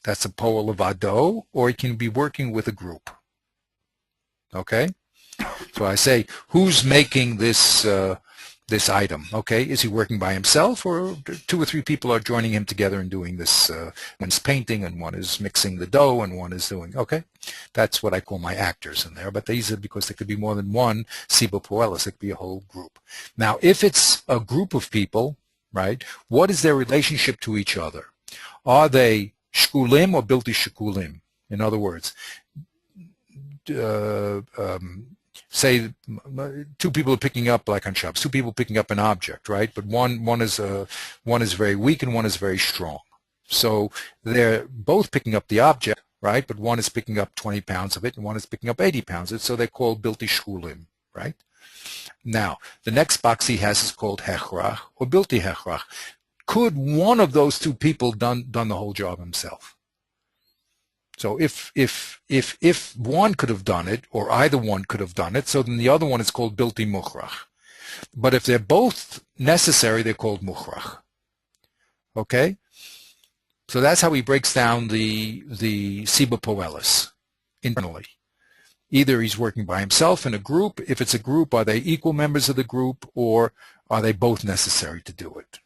that's a poel levado, or he can be working with a group. Okay, so I say, who's making this this item? Okay, is he working by himself, or 2 or 3 people are joining him together and doing this? One's painting, and one is mixing the dough, and one is doing. Okay, that's what I call my actors in there. But these are because there could be more than one siba poelis. It could be a whole group. Now, if it's a group of people, right, what is their relationship to each other? Are they shkulim or bilti shkulim? In other words, say 2 people are picking up, like on Shabbos, 2 people picking up an object, right? But one is very weak and one is very strong. So they're both picking up the object, right? But one is picking up 20 pounds of it and one is picking up 80 pounds of it. So they're called bilti shkulim, right? Now, the next box he has is called hechrach or bilti hechrach. Could one of those 2 people done the whole job himself? So if one could have done it, or either one could have done it, so then the other one is called bilti mukhrach. But if they're both necessary, they're called mukhrach. Okay? So that's how he breaks down the siba poelis internally. Either he's working by himself in a group. If it's a group, are they equal members of the group, or are they both necessary to do it?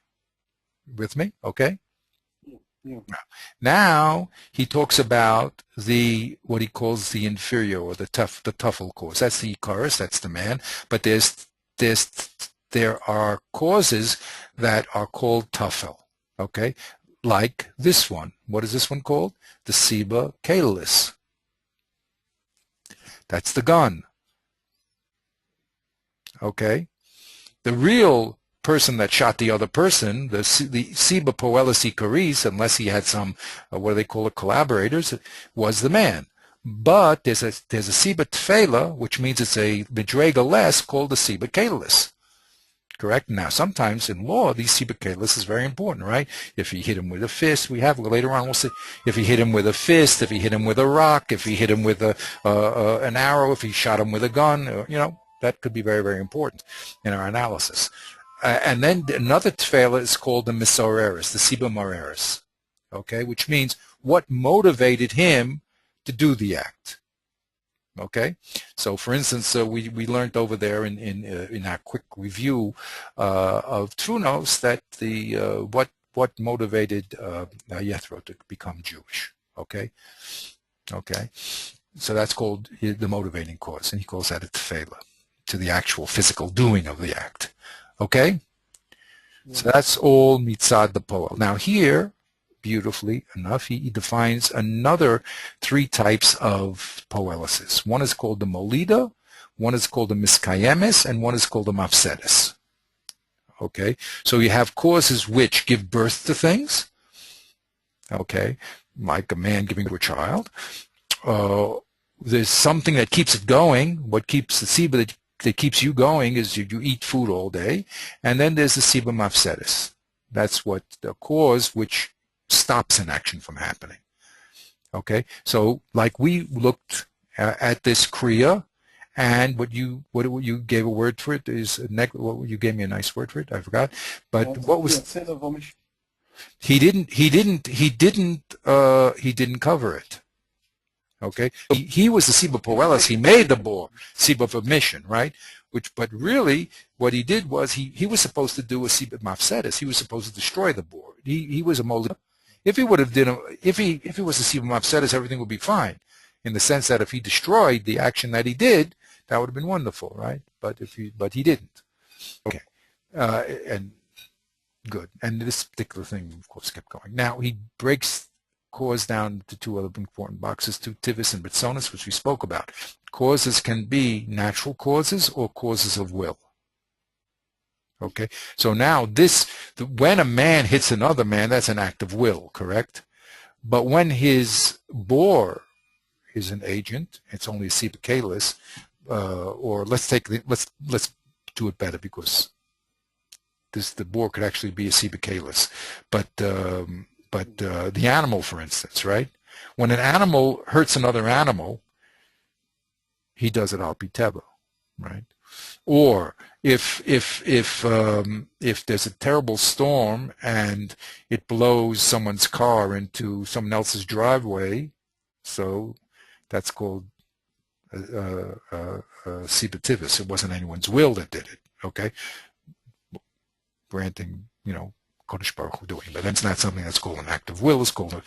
With me? Okay. Yeah. Now he talks about what he calls the inferior or the tuffle cause. That's the Icarus, that's the man. But there are causes that are called tuffel. Okay, like this one. What is this one called? The Seba Caelis. That's the gun. Okay, the real person that shot the other person, the Seba Poelis Icaris, unless he had some, what do they call it, collaborators, was the man. But there's a Seba Tfela, which means it's a Midrega less, called the Seba Caelis. Correct? Now, sometimes in law, these Seba Caelis is very important, right? If he hit him with a fist, later on we'll see, if he hit him with a fist, if he hit him with a rock, if he hit him with an arrow, if he shot him with a gun, that could be very, very important in our analysis. And then another tefela is called the misoreris, the Seba Moreris, okay, which means what motivated him to do the act. Okay, so for instance, we learned over there in our quick review of Trunos that what motivated Jethro to become Jewish. Okay, so that's called the motivating cause, and he calls that a tefela, to the actual physical doing of the act. Okay, so that's all mitzad the poel. Now here, beautifully enough, he defines another 3 types of poelisis. One is called the molida, one is called the miskayemis, and one is called the mafsedis. Okay, so you have causes which give birth to things. Okay, like a man giving to a child. There's something that keeps it going. What keeps the Seba that keeps you going is you eat food all day. And then there's the Seba mafsedis. That's what the cause which stops an action from happening. Okay, so like we looked at this kriya, and what you gave a word for it is you gave me a nice word for it. I forgot, but what was he didn't cover it. Okay, he was the Seba Poelis. He made the bor, Seba of omission, right? But really, what he did was he was supposed to do a Seba Mafsedis. He was supposed to destroy the bor. He was a molida. If he would have if he was a Seba Mafsedis, everything would be fine, in the sense that if he destroyed the action that he did, that would have been wonderful, right? But he didn't. Okay, and good. And this particular thing, of course, kept going. Now he breaks cause down to 2 other important boxes, to tivis and bitsonis, which we spoke about. Causes can be natural causes or causes of will. Okay, so now when a man hits another man, that's an act of will, correct? But when his bor is an agent, it's only a Seba Caelis, or let's do it better, because the bor could actually be a Seba Caelis, but the animal, for instance, right? When an animal hurts another animal, he does it al pi teva, right? Or if there's a terrible storm and it blows someone's car into someone else's driveway, so that's called Seba tivis. It wasn't anyone's will that did it. Okay, granting, Kodesh Baruch Hu doing, but that's not something that's called an act of will. It's called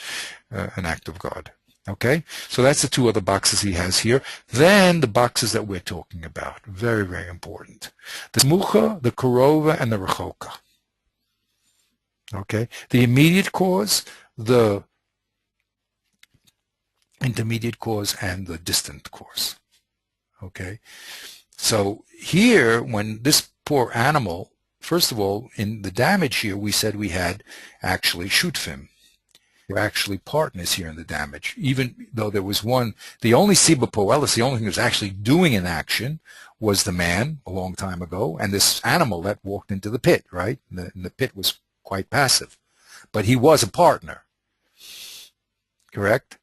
an act of God. Okay, so that's the 2 other boxes he has here. Then the boxes that we're talking about, very, very important: the smucha, the korova, and the rechoka. Okay, the immediate cause, the intermediate cause, and the distant cause. Okay, so here, when this poor animal, first of all, in the damage here, we said we had actually shutfim. We're actually partners here in the damage, even though there was one. The only Seba Poelis, the only thing that was actually doing an action, was the man a long time ago, and this animal that walked into the pit, right? And the pit was quite passive. But he was a partner, correct?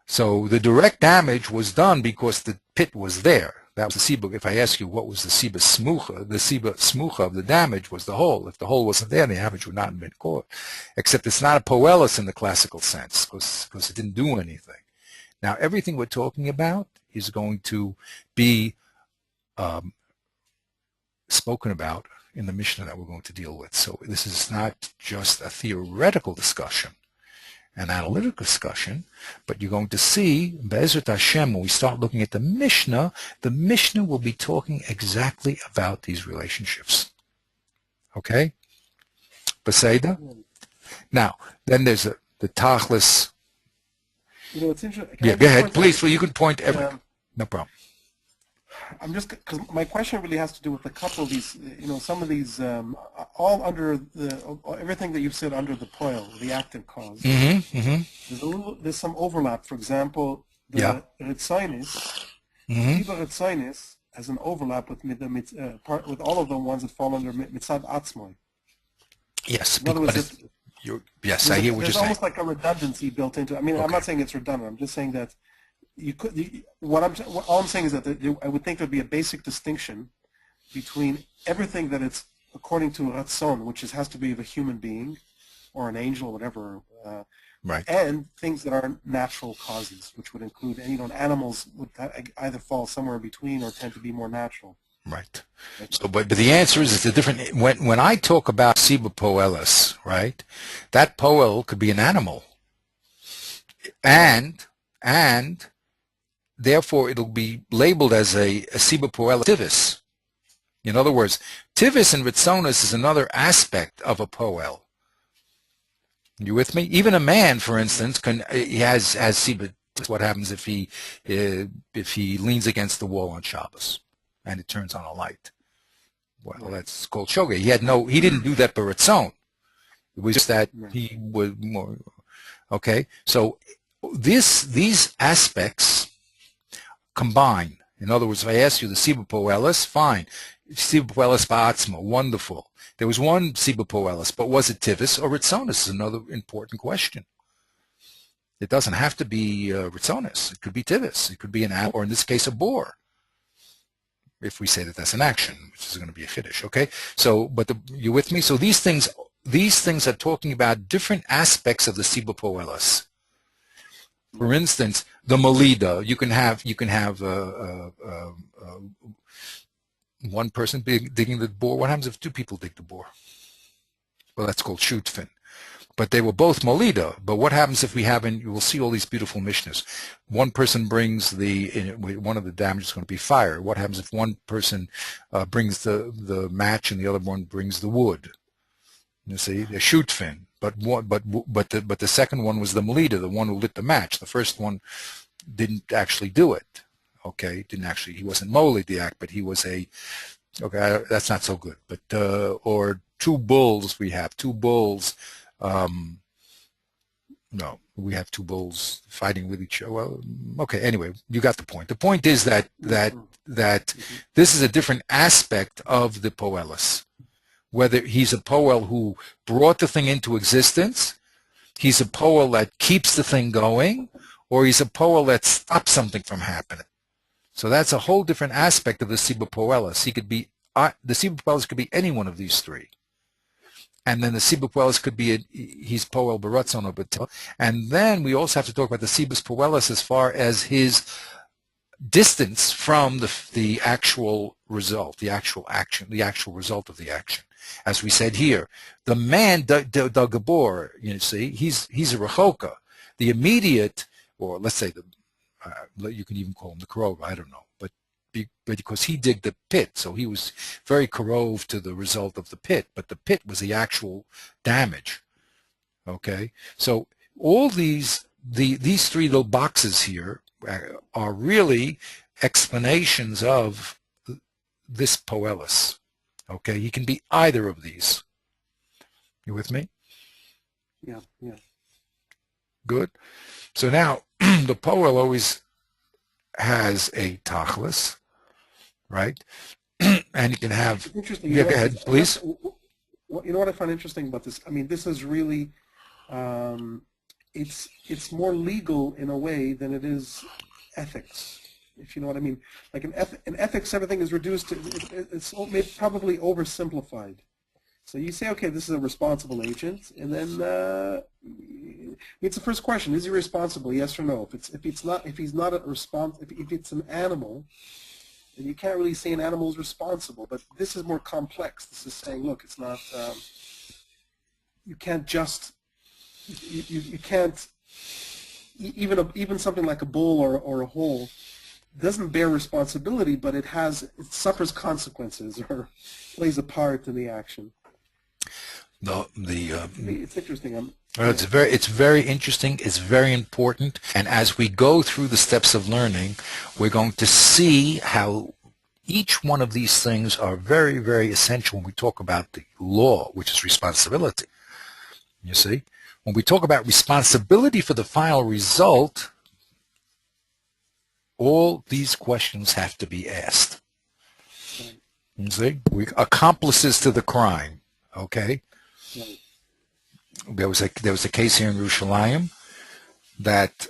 So the direct damage was done because the pit was there. That was the Seba. If I ask you what was the Seba Smucha of the damage was the hole. If the hole wasn't there, the damage would not have been caused. Except it's not a poelis in the classical sense, because it didn't do anything. Now, everything we're talking about is going to be spoken about in the Mishnah that we're going to deal with. So this is not just a theoretical discussion, an analytical discussion, but you're going to see, Be'ezrat Hashem, when we start looking at the Mishnah will be talking exactly about these relationships. Okay? Beseda? Now, then there's the Tachlis. It's interesting. Yeah, go ahead, please. Well, you can point everything. No problem. I'm just, because my question really has to do with a couple of these, some of these, all under everything that you've said under the poil, the active cause. There's some overlap. For example, the Ritzonis, Ritzonis has an overlap with with all of the ones that fall under Mitzad Atzmoi. Yes. In other words, yes, I hear what you're saying. There's almost like a redundancy built into it. I mean, I'm not saying it's redundant. I'm just saying that all I'm saying is that I would think there'd be a basic distinction between everything that it's according to Ratzon, which has to be of a human being or an angel or whatever, right, and things that are natural causes, which would include, animals would either fall somewhere in between or tend to be more natural. Right. So, but the answer is it's a different. When I talk about Siba Poelis, right, that poel could be an animal, and therefore it'll be labeled as a Siba Poelis Tivis. In other words, Tivis and Ritzonis is another aspect of a poel. You with me? Even a man, for instance, he has Siba. What happens if he leans against the wall on Shabbos and it turns on a light? Well, that's called shogeg. He didn't do that by Ritzon. It was just that he was more, okay? So these aspects combine. In other words, if I ask you the Siba Poelis, fine. Siba Poelis Ba'atzma, wonderful. There was one Siba Poelis, but was it Tivis or Ritzonis is another important question. It doesn't have to be Ritzonis. It could be Tivis. It could be an animal, or in this case, a boar, if we say that that's an action, which is going to be a Kiddush, okay? So, but you with me? So these things are talking about different aspects of the Siba Poelis. For instance, the Melida, you can have one person digging the bore. What happens if two people dig the bore? Well, that's called shutfin. But they were both Molida. But what happens if we have, and you will see all these beautiful Mishnahs, one person brings one of the damages is going to be fire. What happens if one person brings the match and the other one brings the wood? You see, the shutfin. But the second one was the Molida, the one who lit the match. The first one didn't actually do it. Okay, he wasn't Molid the act, but he was okay, that's not so good. But, or two bulls, we have two bulls. No, we have two bulls fighting with each other. Well, okay, anyway, you got the point. The point is that this is a different aspect of the poelis. Whether he's a poel who brought the thing into existence, he's a poel that keeps the thing going, or he's a poel that stops something from happening. So that's a whole different aspect of the Siba Poelis. He could be the Siba Poelis could be any one of these three. And then the Siba Poelis could be he's Poel Baratzon or Batel. And then we also have to talk about the Sibus Poelis as far as his distance from the actual result, the actual action, the actual result of the action. As we said here, the man, the Gabor, you see, he's a Rechoka. The immediate, or let's say you can even call him the Karov, I don't know, but because he digged the pit, so he was very Karov to the result of the pit, but the pit was the actual damage. Okay, so all these three little boxes here are really explanations of this Poelis. Okay, he can be either of these. You with me? Yeah. Good. So now the Poel always has a Tachlis, right? And you can have. Interesting. Yeah, go ahead, please. You know what I find interesting about this? I mean, this is really, it's more legal in a way than it is ethics, if you know what I mean. Like in ethics, everything is reduced to, it's probably oversimplified. So you say, okay, this is a responsible agent, and then it's the first question: is he responsible? Yes or no. If it's an animal, And you can't really say an animal is responsible, but this is more complex. This is saying, look, it's not, you can't just, you can't, even something like a bull or a whole doesn't bear responsibility, but it suffers consequences or plays a part in the action. It's interesting. It's very interesting. It's very important. And as we go through the steps of learning, we're going to see how each one of these things are very, very essential when we talk about the law, which is responsibility. You see? When we talk about responsibility for the final result, all these questions have to be asked. You see? We accomplices to the crime. Okay? There was a case here in Yerushalayim that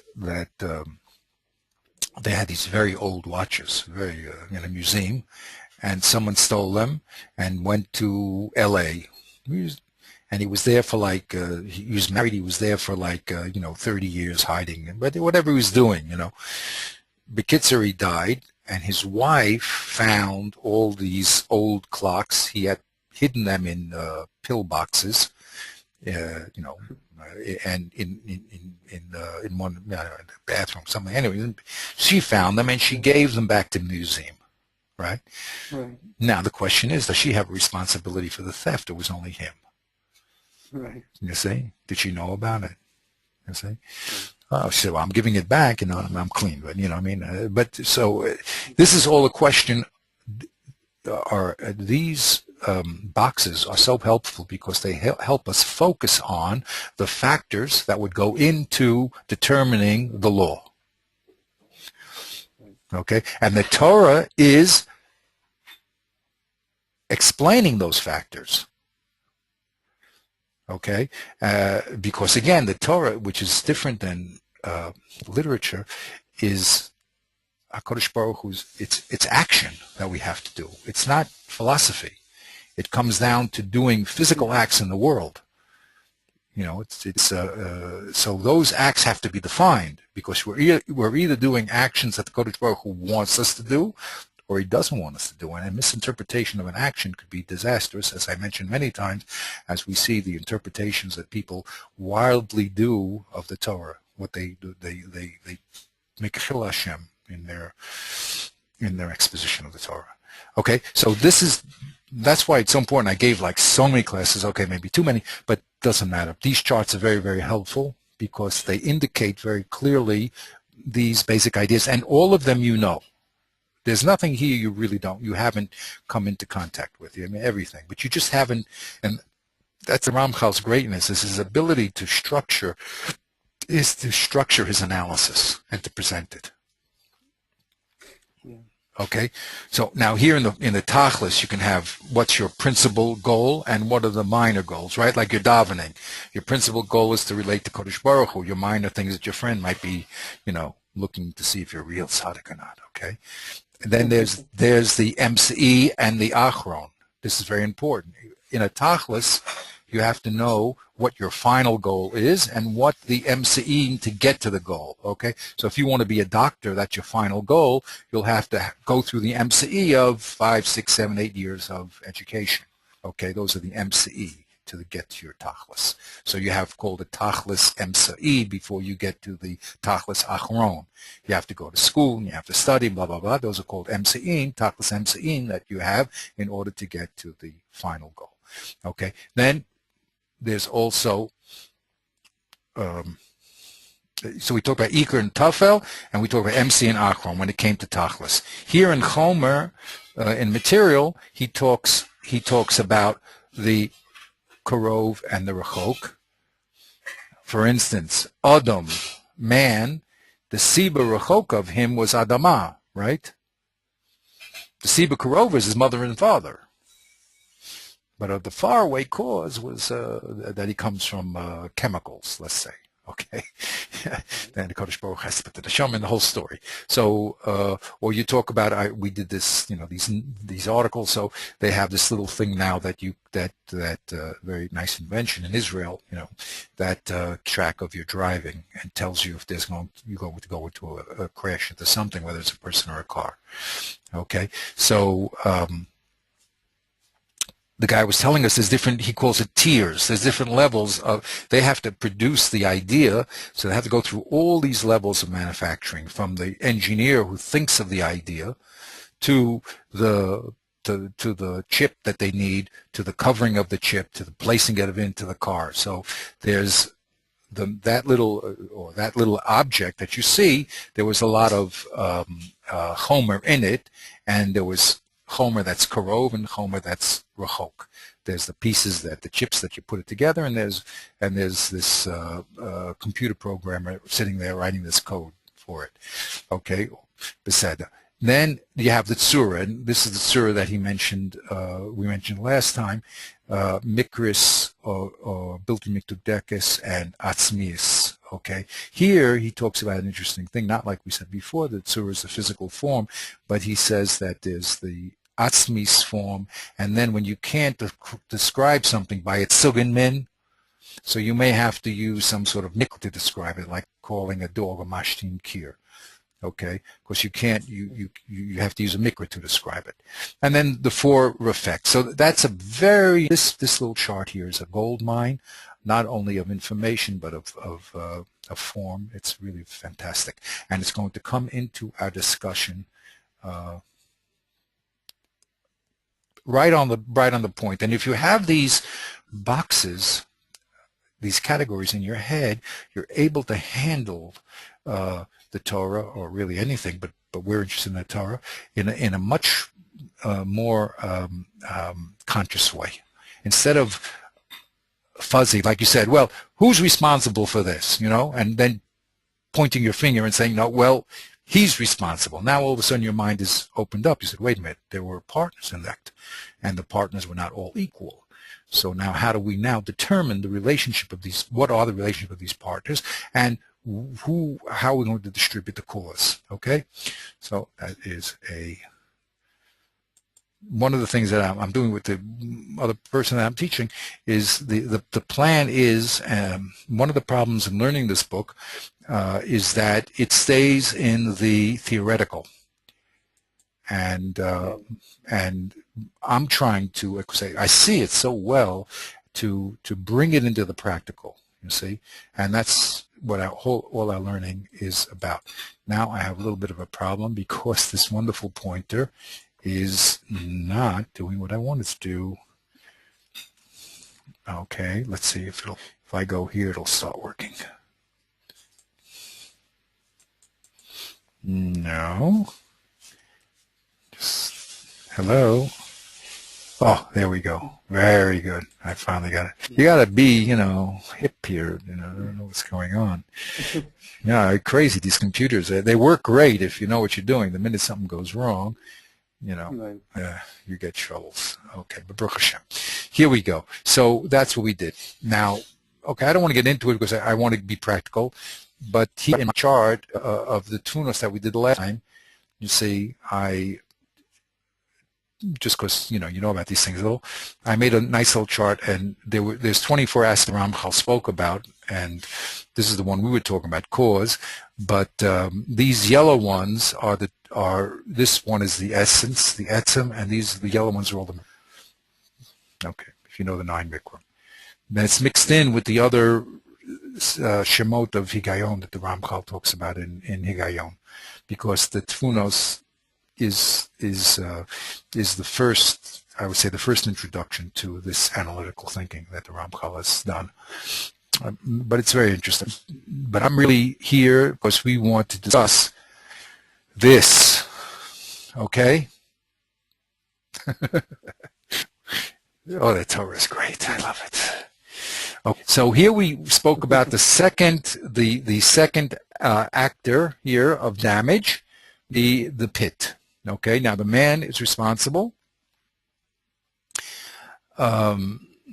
they had these very old watches, in a museum, and someone stole them and went to L.A. And he was there for like he was married. He was there for like 30 years hiding, but whatever he was doing, Bekitzer, he died, and his wife found all these old clocks. He had hidden them in pill boxes, and in one bathroom somewhere. Anyway, she found them and she gave them back to the museum. Right? Right. Now the question is, does she have a responsibility for the theft? It was only him. Right. You see? Did she know about it? You see? Oh, she said, well, I'm giving it back, I'm clean, but, what I mean? This is all a question. These boxes are so helpful because they help us focus on the factors that would go into determining the law. Okay? And the Torah is explaining those factors. Okay, because again, the Torah, which is different than literature, is HaKadosh Baruch Hu's. It's action that we have to do. It's not philosophy. It comes down to doing physical acts in the world. So those acts have to be defined because we're either doing actions that the HaKadosh Baruch Hu wants us to do, or he doesn't want us to do. And a misinterpretation of an action could be disastrous, as I mentioned many times, as we see the interpretations that people wildly do of the Torah. What they do, they make a Chil Hashem in their exposition of the Torah. Okay, so that's why it's so important. I gave like so many classes, okay, maybe too many, but doesn't matter. These charts are very, very helpful because they indicate very clearly these basic ideas, and all of them There's nothing here you haven't come into contact with. I mean, everything. But you just haven't, and that's the Ramchal's greatness, is his ability to structure his analysis and to present it. Yeah. Okay? So now here in the Tachlis, you can have what's your principal goal and what are the minor goals, right? Like your davening. Your principal goal is to relate to Kodesh Baruch Hu. Your minor things that your friend might be, looking to see if you're real tzaddik or not, okay? And then there's the MCE and the Achron. This is very important. In a Tachlis, you have to know what your final goal is and what the MCE to get to the goal, okay? So if you want to be a doctor, that's your final goal, you'll have to go through the MCE of 5, 6, 7, 8 years of education, okay? Those are the MCE to get to your Tachlis. So you have called a Tachlis MCE before you get to the Tachlis Achron. You have to go to school and you have to study, blah, blah, blah. Those are called MCE, Tachlis MCE that you have in order to get to the final goal. Okay, then there's also, so we talk about Iker and Tafel, and we talk about MC and Achron when it came to Tachlis. Here in Chomer, in material, he talks about the Karov and the Rechok. For instance, Adam, man, the Siba Rechok of him was Adama, right? The Siba Karov is his mother and father. But the faraway cause was that he comes from chemicals, let's say, okay? then the Kodesh Baruch has to put the neshama in the whole story. So, or you talk about, we did this, these articles. So they have this little thing now that very nice invention in Israel, that track of your driving and tells you if you're going to go into a crash into something, whether it's a person or a car. Okay, so. The guy was telling us there's different, he calls it tiers. There's different levels they have to produce the idea, so they have to go through all these levels of manufacturing, from the engineer who thinks of the idea to the chip that they need, to the covering of the chip, to the placing it into the car. So there's that little object that you see. There was a lot of chomer in it, and there was chomer that's karov and chomer that's rachok. There's the pieces the chips that you put it together, and there's this computer programmer sitting there writing this code for it. Okay, beseda. Then you have the tzura, and this is the tzura that he mentioned. We mentioned last time, mikris or bilti mikdekes and atzmius. Okay, here he talks about an interesting thing, not like we said before, that tzura is the physical form, but he says that there's the atzmis form, and then when you can't describe something by its sugin min, so you may have to use some sort of mikra to describe it, like calling a dog a mashtin kir. Okay, because you can't, you have to use a mikra to describe it. And then the four effects. So that's this little chart here is a gold mine, not only of information, but of form. It's really fantastic. And it's going to come into our discussion right on the point. And if you have these boxes, these categories in your head, you're able to handle the Torah, or really anything, but we're interested in the Torah in a much more conscious way, instead of fuzzy, like you said. Well, who's responsible for this? And then pointing your finger and saying, no, well, he's responsible. Now all of a sudden your mind is opened up. You said, wait a minute, there were partners in that, and the partners were not all equal. So now how do we now determine the relationship of these? What are the relationship of these partners, and how are we going to distribute the cause? Okay, so that is one of the things that I'm doing with the other person that I'm teaching. Is the plan is, one of the problems in learning this book is that it stays in the theoretical, and I'm trying to say, I see it so well, to bring it into the practical, you see, and that's what all our learning is about. Now I have a little bit of a problem, because this wonderful pointer is not doing what I want it to do. Okay, let's see if I go here, it'll start working. No. Just, hello. Oh, there we go. Very good. I finally got it. You got to be, hip here. I don't know what's going on. Yeah, crazy, these computers. They work great if you know what you're doing. The minute something goes wrong, you get troubles. Okay, but Baruch Hashem. Here we go. So that's what we did. Now, okay, I don't want to get into it because I want to be practical, but here in my chart of the tunos that we did last time, you see, just because you know about these things a little, I made a nice little chart, and there's 24 aspects Ramchal spoke about, and this is the one we were talking about, cause. But these yellow ones this one is the essence, the etzem, and the yellow ones are all the. Okay, if you know the 9 mikra, then it's mixed in with the other shemot of higayon that the Ramchal talks about in higayon, because the tfunos is the first, I would say, the first introduction to this analytical thinking that the Ramchal has done. But it's very interesting. But I'm really here because we want to discuss this. Okay? Oh, that Torah is great. I love it. Okay, so here we spoke about the second actor here of damage, the pit. Okay, now the man is responsible.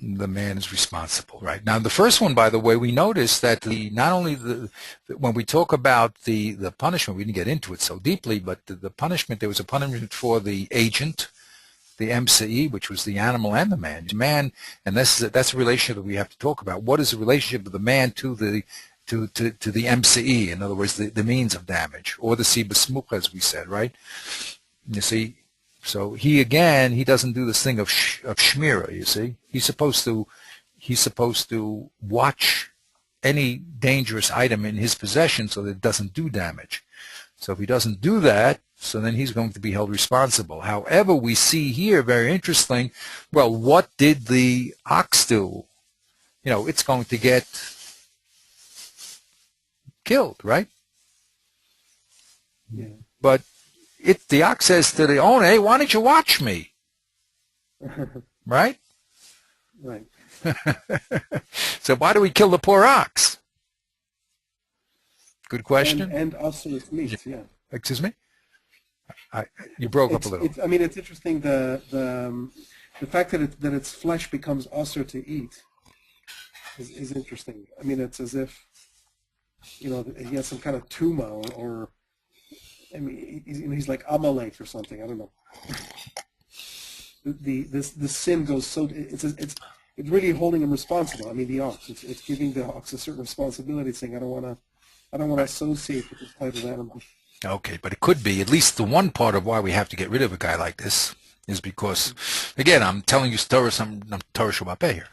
the man is responsible, right? Now, the first one, by the way, we noticed that not only when we talk about the punishment, we didn't get into it so deeply, but the punishment, there was a punishment for the agent, the MCE, which was the animal and the man. And that's a relationship that we have to talk about. What is the relationship of the man to the MCE? In other words, the means of damage, or the Siba Smuch, as we said, right? You see. So he doesn't do this thing of shmira. You see, he's supposed to watch any dangerous item in his possession so that it doesn't do damage. So if he doesn't do that, so then he's going to be held responsible. However, we see here, very interesting, well, what did the ox do? It's going to get killed, right? Yeah. But the ox says to the owner, hey, why don't you watch me? Right? Right. So why do we kill the poor ox? Good question. And also its meat, yeah. Excuse me? You broke up a little. It's interesting the fact that its flesh becomes usher to eat is interesting. It's as if he has some kind of tuma or he's like Amalek or something. I don't know. The sin goes so it's really holding him responsible. The ox. It's giving the ox a certain responsibility, saying I don't want to associate with this type of animal. Okay, but it could be at least the one part of why we have to get rid of a guy like this is because, again, I'm telling you Torah Shabbat here.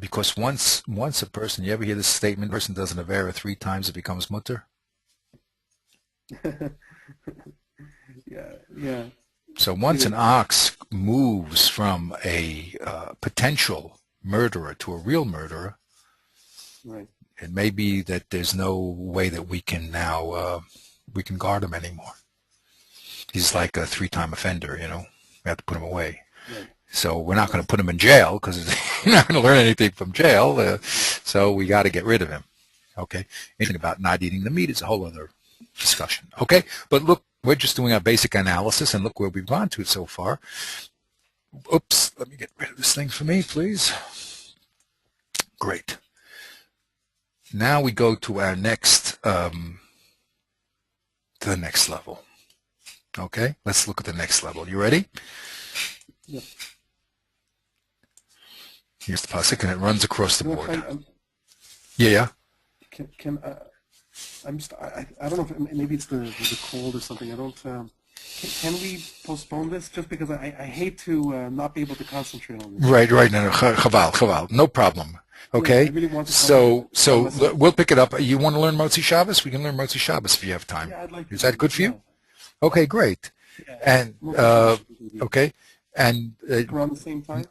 Because once a person, you ever hear this statement, a person does an avera 3 times, it becomes mutter? Yeah. So once an ox moves from a potential murderer to a real murderer, right. It may be that there's no way that we can now we can guard him anymore. He's like a 3-time offender, We have to put him away. Right. So we're not going to put him in jail because you're not going to learn anything from jail. So we got to get rid of him. Okay. Anything about not eating the meat is a whole other discussion. Okay. But look, we're just doing our basic analysis, and look where we've gone to so far. Oops. Let me get rid of this thing for me, please. Great. Now we go to our next, to the next level. Okay, let's look at the next level. You ready? Yep. Here's the pasuk, and it runs across the board. Yeah. I don't know if maybe it's the cold or something. I don't. Can we postpone this just because I hate to not be able to concentrate on this. Right. No, chaval. No problem. Okay, yeah, I really want to so we'll pick it up. You want to learn Motzi Shabbos? We can learn Motzi Shabbos if you have time. Yeah, I'd like to. Is that good for you? Yeah. Okay, great. Yeah, and okay, and around the same time.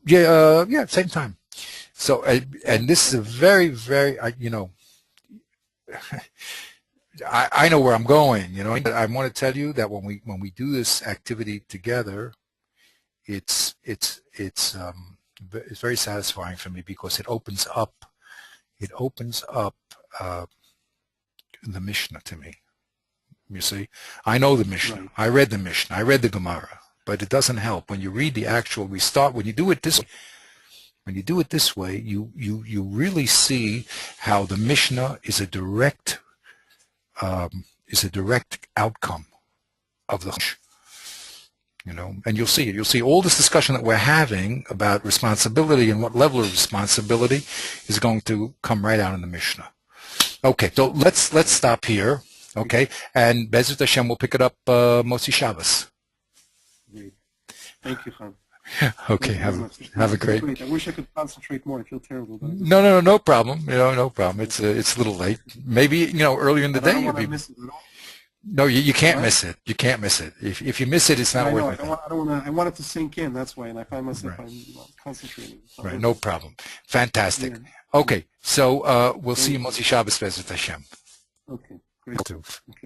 Yeah, same time. So and this is a very, very I know where I'm going. I want to tell you that when we do this activity together, it's very satisfying for me because it opens up the Mishnah to me. You see, I know the Mishnah. Right. I read the Mishnah. I read the Gemara, but it doesn't help when you read the actual. When you do it this way. When you do it this way, you really see how the Mishnah is a direct outcome of the. And you'll see it. You'll see all this discussion that we're having about responsibility and what level of responsibility is going to come right out in the Mishnah. Okay, so let's stop here. Okay, and Bezrat Hashem will pick it up Motzi Shabbos. Great. Thank you, Khan. Okay, have a great. I wish I could concentrate more. I feel terrible. But No problem. No problem. It's a little late. Maybe earlier in the day. No, you can't miss it. You can't miss it. If you miss it, it's not worth it. I want it to sink in. That's why, and I find myself I'm concentrating. Right, no problem. Fantastic. Yeah. Okay, so we'll see you Motzi Shabbos Bezrat Hashem. Okay, great. Okay,